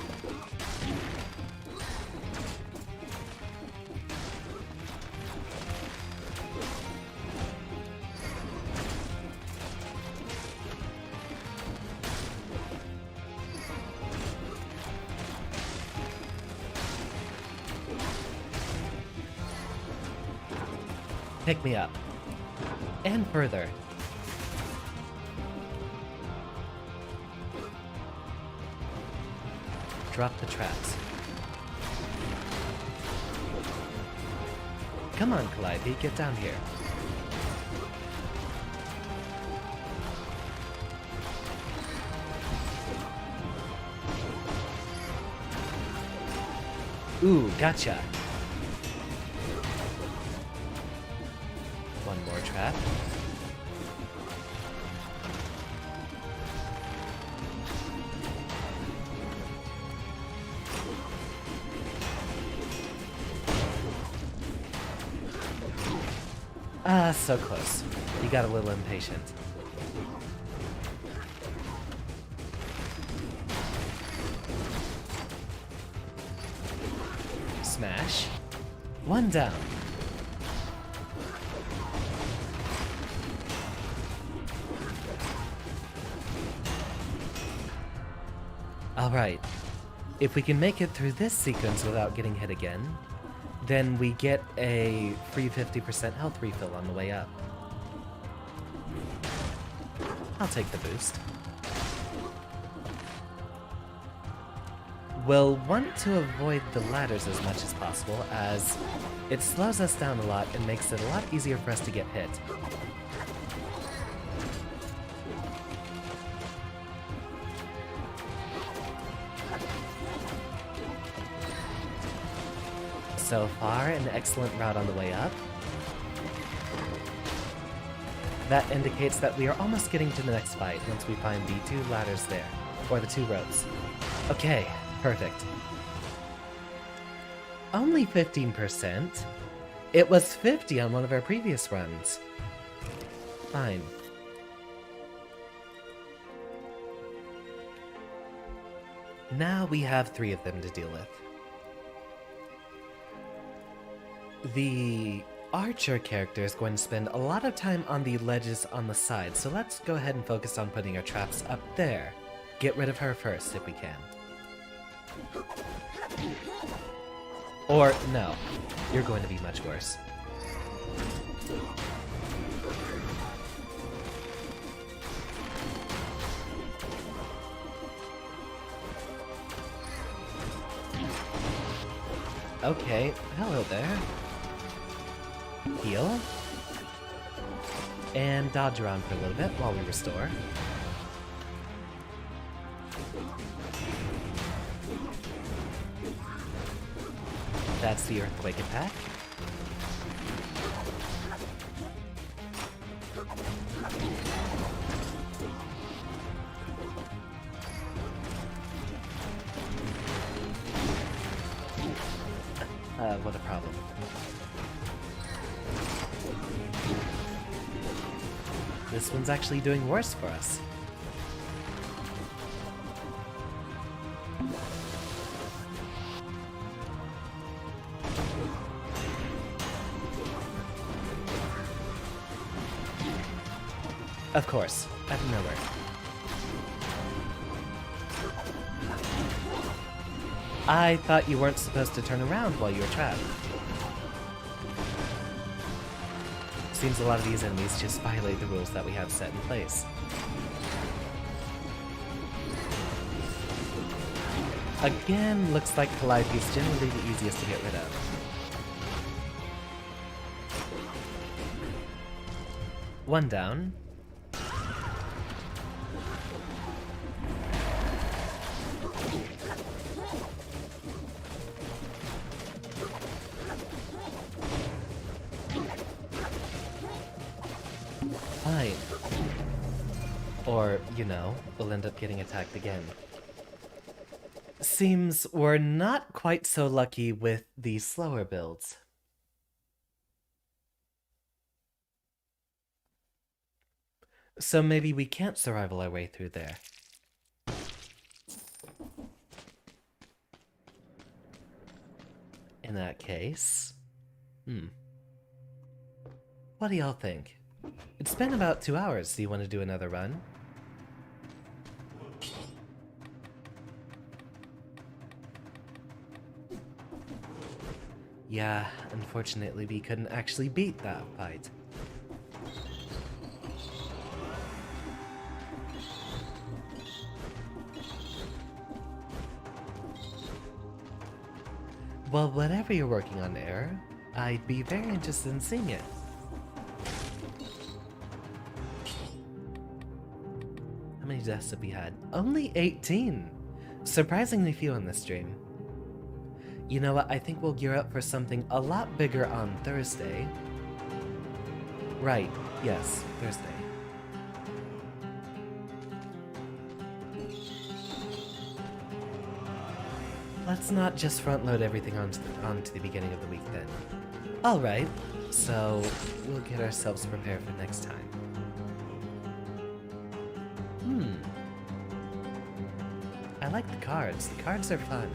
Pick me up. And further. Drop the traps. Come on, Calliope, get down here. Ooh, gotcha. One more trap. Ah, so close. You got a little impatient. Smash. One down. Alright. If we can make it through this sequence without getting hit again, then we get a free 50% health refill on the way up. I'll take the boost. We'll want to avoid the ladders as much as possible, as it slows us down a lot and makes it a lot easier for us to get hit. So far, an excellent route on the way up. That indicates that we are almost getting to the next fight once we find the two ladders there, or the two ropes. Okay, perfect. Only 15%? It was 50 on one of our previous runs. Fine. Now we have 3 of them to deal with. The archer character is going to spend a lot of time on the ledges on the side, so let's go ahead and focus on putting our traps up there. Get rid of her first if we can. Or, no. You're going to be much worse. Okay, hello there. Heal. And dodge around for a little bit while we restore. That's the earthquake attack. What a problem. This one's actually doing worse for us. Of course, out of nowhere. I thought you weren't supposed to turn around while you were trapped. Seems a lot of these enemies just violate the rules that we have set in place. Again, looks like Calliope is generally the easiest to get rid of. One down. Fine. Or, you know, we'll end up getting attacked again. Seems we're not quite so lucky with the slower builds. So maybe we can't survival our way through there. In that case... What do y'all think? It's been about 2 hours. Do you want to do another run? Yeah, unfortunately we couldn't actually beat that fight. Well, whatever you're working on, Error, I'd be very interested in seeing it. How many deaths have we had? Only 18! Surprisingly few on this stream. You know what, I think we'll gear up for something a lot bigger on Thursday. Right, yes, Thursday. Let's not just front-load everything onto the beginning of the week then. Alright, so we'll get ourselves prepared for next time. I like the cards. The cards are fun.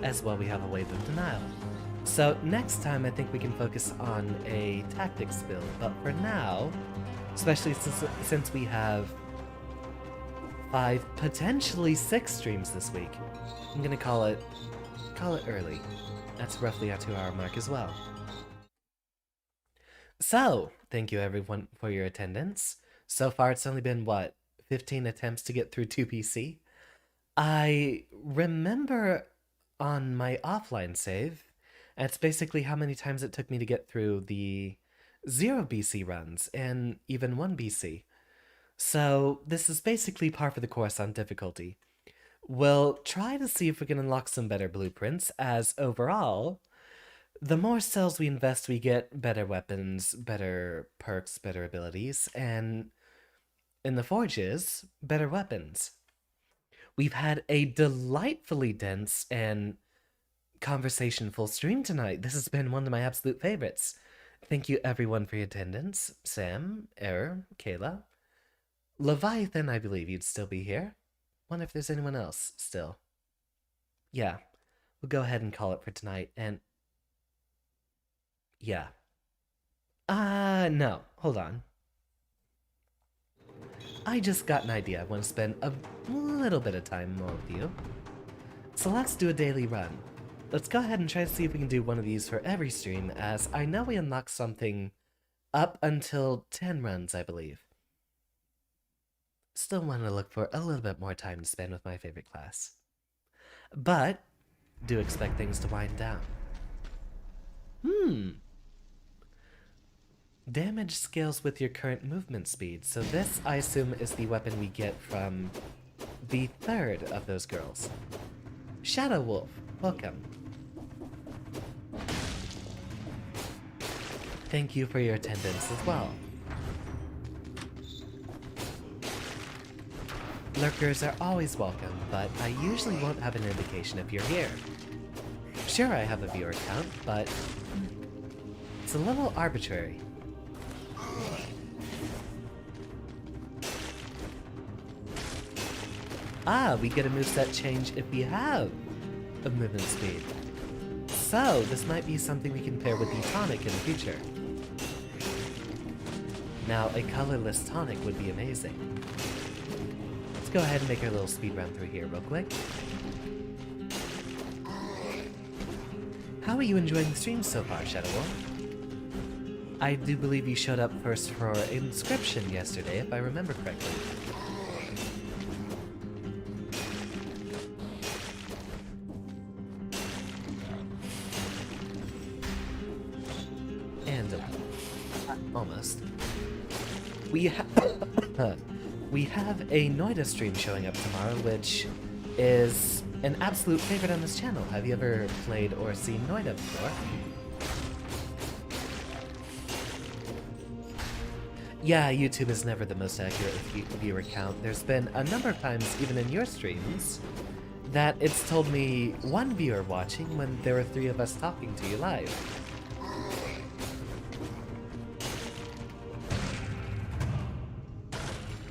As well, we have a Wave of Denial. So next time I think we can focus on a tactics build, but for now, especially since we have 5, potentially 6 streams this week, I'm gonna call it early. That's roughly our 2-hour mark as well. So, thank you everyone for your attendance. So far it's only been, what, 15 attempts to get through 2PC? I remember on my offline save, and it's basically how many times it took me to get through the 0 BC runs, and even 1 BC. So this is basically par for the course on difficulty. We'll try to see if we can unlock some better blueprints, as overall, the more cells we invest, we get better weapons, better perks, better abilities, and in the forges, better weapons. We've had a delightfully dense and conversation-full stream tonight. This has been one of my absolute favorites. Thank you everyone for your attendance. Sam, Error, Kayla. Leviathan, I believe you'd still be here. Wonder if there's anyone else still. Yeah, we'll go ahead and call it for tonight, and... yeah. No, hold on. I just got an idea. I want to spend a little bit of time more with you. So let's do a daily run. Let's go ahead and try to see if we can do one of these for every stream, as I know we unlocked something up until 10 runs, I believe. Still want to look for a little bit more time to spend with my favorite class. But, do expect things to wind down. Damage scales with your current movement speed, so this, I assume, is the weapon we get from the third of those girls. Shadow Wolf, welcome. Thank you for your attendance as well. Lurkers are always welcome, but I usually won't have an indication if you're here. Sure, I have a viewer count, but it's a little arbitrary. Ah, we get a moveset change if we have a movement speed. So, this might be something we can pair with the tonic in the future. Now, a colorless tonic would be amazing. Let's go ahead and make our little speed run through here real quick. How are you enjoying the stream so far, Shadow Wolf? I do believe you showed up first for Inscription yesterday, if I remember correctly. And almost. We have a Noida stream showing up tomorrow, which is an absolute favorite on this channel. Have you ever played or seen Noida before? Yeah, YouTube is never the most accurate viewer count. There's been a number of times, even in your streams, that it's told me one viewer watching when there were 3 of us talking to you live.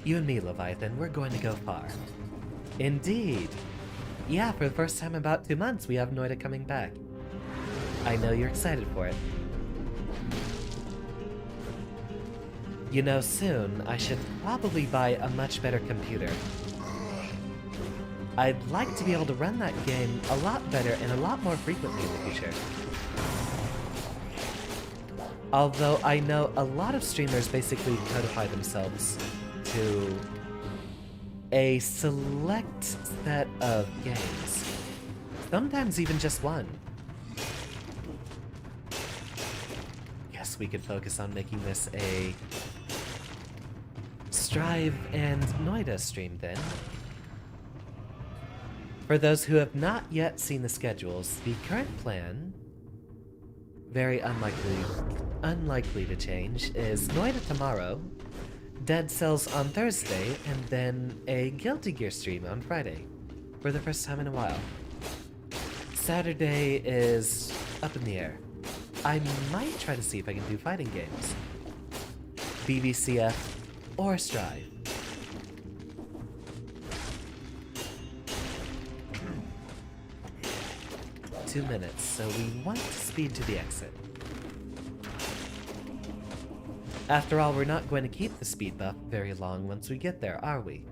You and me, Leviathan, we're going to go far. Indeed. Yeah, for the first time in about 2 months, we have Noida coming back. I know you're excited for it. You know, soon, I should probably buy a much better computer. I'd like to be able to run that game a lot better and a lot more frequently in the future. Although I know a lot of streamers basically codify themselves to a select set of games. Sometimes even just one. Guess we could focus on making this a Strive and Noida stream then. For those who have not yet seen the schedules, the current plan, very unlikely to change, is Noida tomorrow, Dead Cells on Thursday, and then a Guilty Gear stream on Friday, for the first time in a while. Saturday is up in the air. I might try to see if I can do fighting games. BBCF or Strive. Two minutes, so we want to speed to the exit. After all, we're not going to keep the speed buff very long once we get there, are we?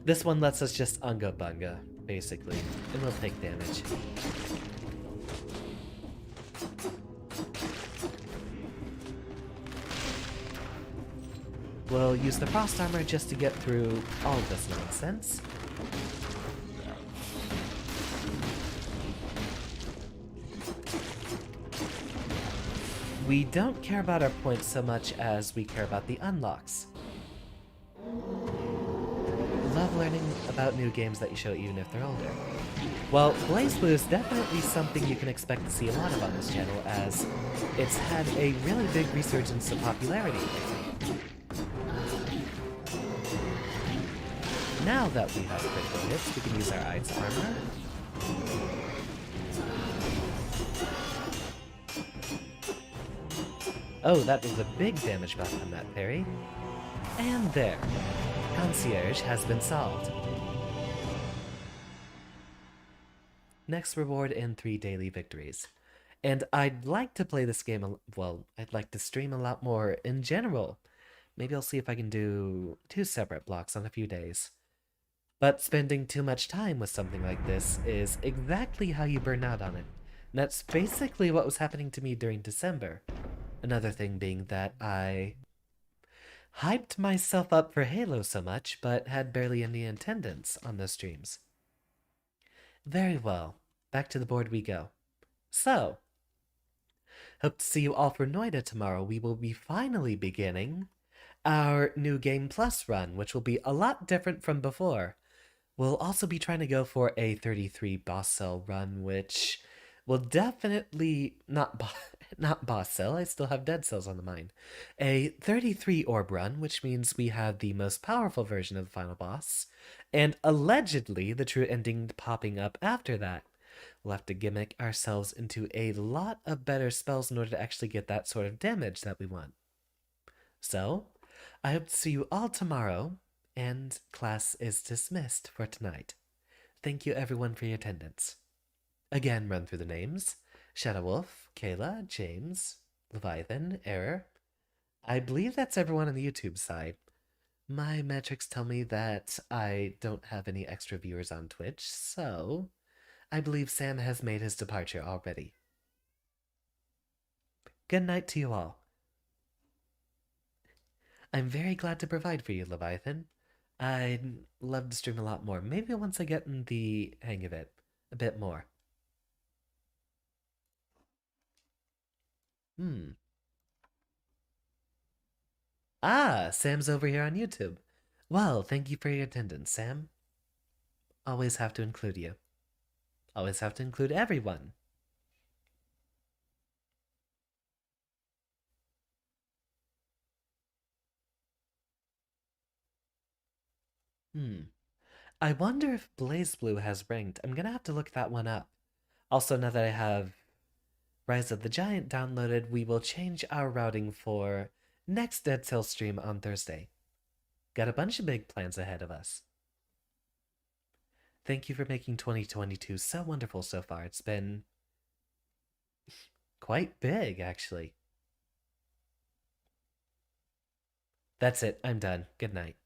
This one lets us just unga bunga, basically, and we'll take damage. We'll use the frost armor just to get through all of this nonsense. We don't care about our points so much as we care about the unlocks. Love learning about new games that you show even if they're older. Well, BlazBlue is definitely something you can expect to see a lot of on this channel, as it's had a really big resurgence of popularity. Now that we have critical hits, we can use our Ice armor. Oh, that was a big damage buff on that parry. And there. Concierge has been solved. Next reward in 3 daily victories. And I'd like to play this game, well, I'd like to stream a lot more in general. Maybe I'll see if I can do 2 separate blocks on a few days. But spending too much time with something like this is exactly how you burn out on it. And that's basically what was happening to me during December. Another thing being that I hyped myself up for Halo so much, but had barely any attendance on those streams. Very well, back to the board we go. So, hope to see you all for Noida tomorrow. We will be finally beginning our new Game Plus run, which will be a lot different from before. We'll also be trying to go for a 33 boss cell run, which will definitely not boss cell, I still have dead cells on the mind. A 33 orb run, which means we have the most powerful version of the final boss, and allegedly the true ending popping up after that. We'll have to gimmick ourselves into a lot of better spells in order to actually get that sort of damage that we want. So, I hope to see you all tomorrow, and class is dismissed for tonight. Thank you everyone for your attendance. Again, run through the names. Shadow Wolf, Kayla, James, Leviathan, Error. I believe that's everyone on the YouTube side. My metrics tell me that I don't have any extra viewers on Twitch, so I believe Sam has made his departure already. Good night to you all. I'm very glad to provide for you, Leviathan. I'd love to stream a lot more. Maybe once I get in the hang of it a bit more. Ah, Sam's over here on YouTube. Well, thank you for your attendance, Sam. Always have to include you. Always have to include everyone. I wonder if Blaze Blue has ranked. I'm gonna have to look that one up. Also, now that I have Rise of the Giant downloaded, we will change our routing for next Dead Cell stream on Thursday. Got a bunch of big plans ahead of us. Thank you for making 2022 so wonderful so far. It's been quite big, actually. That's it. I'm done. Good night.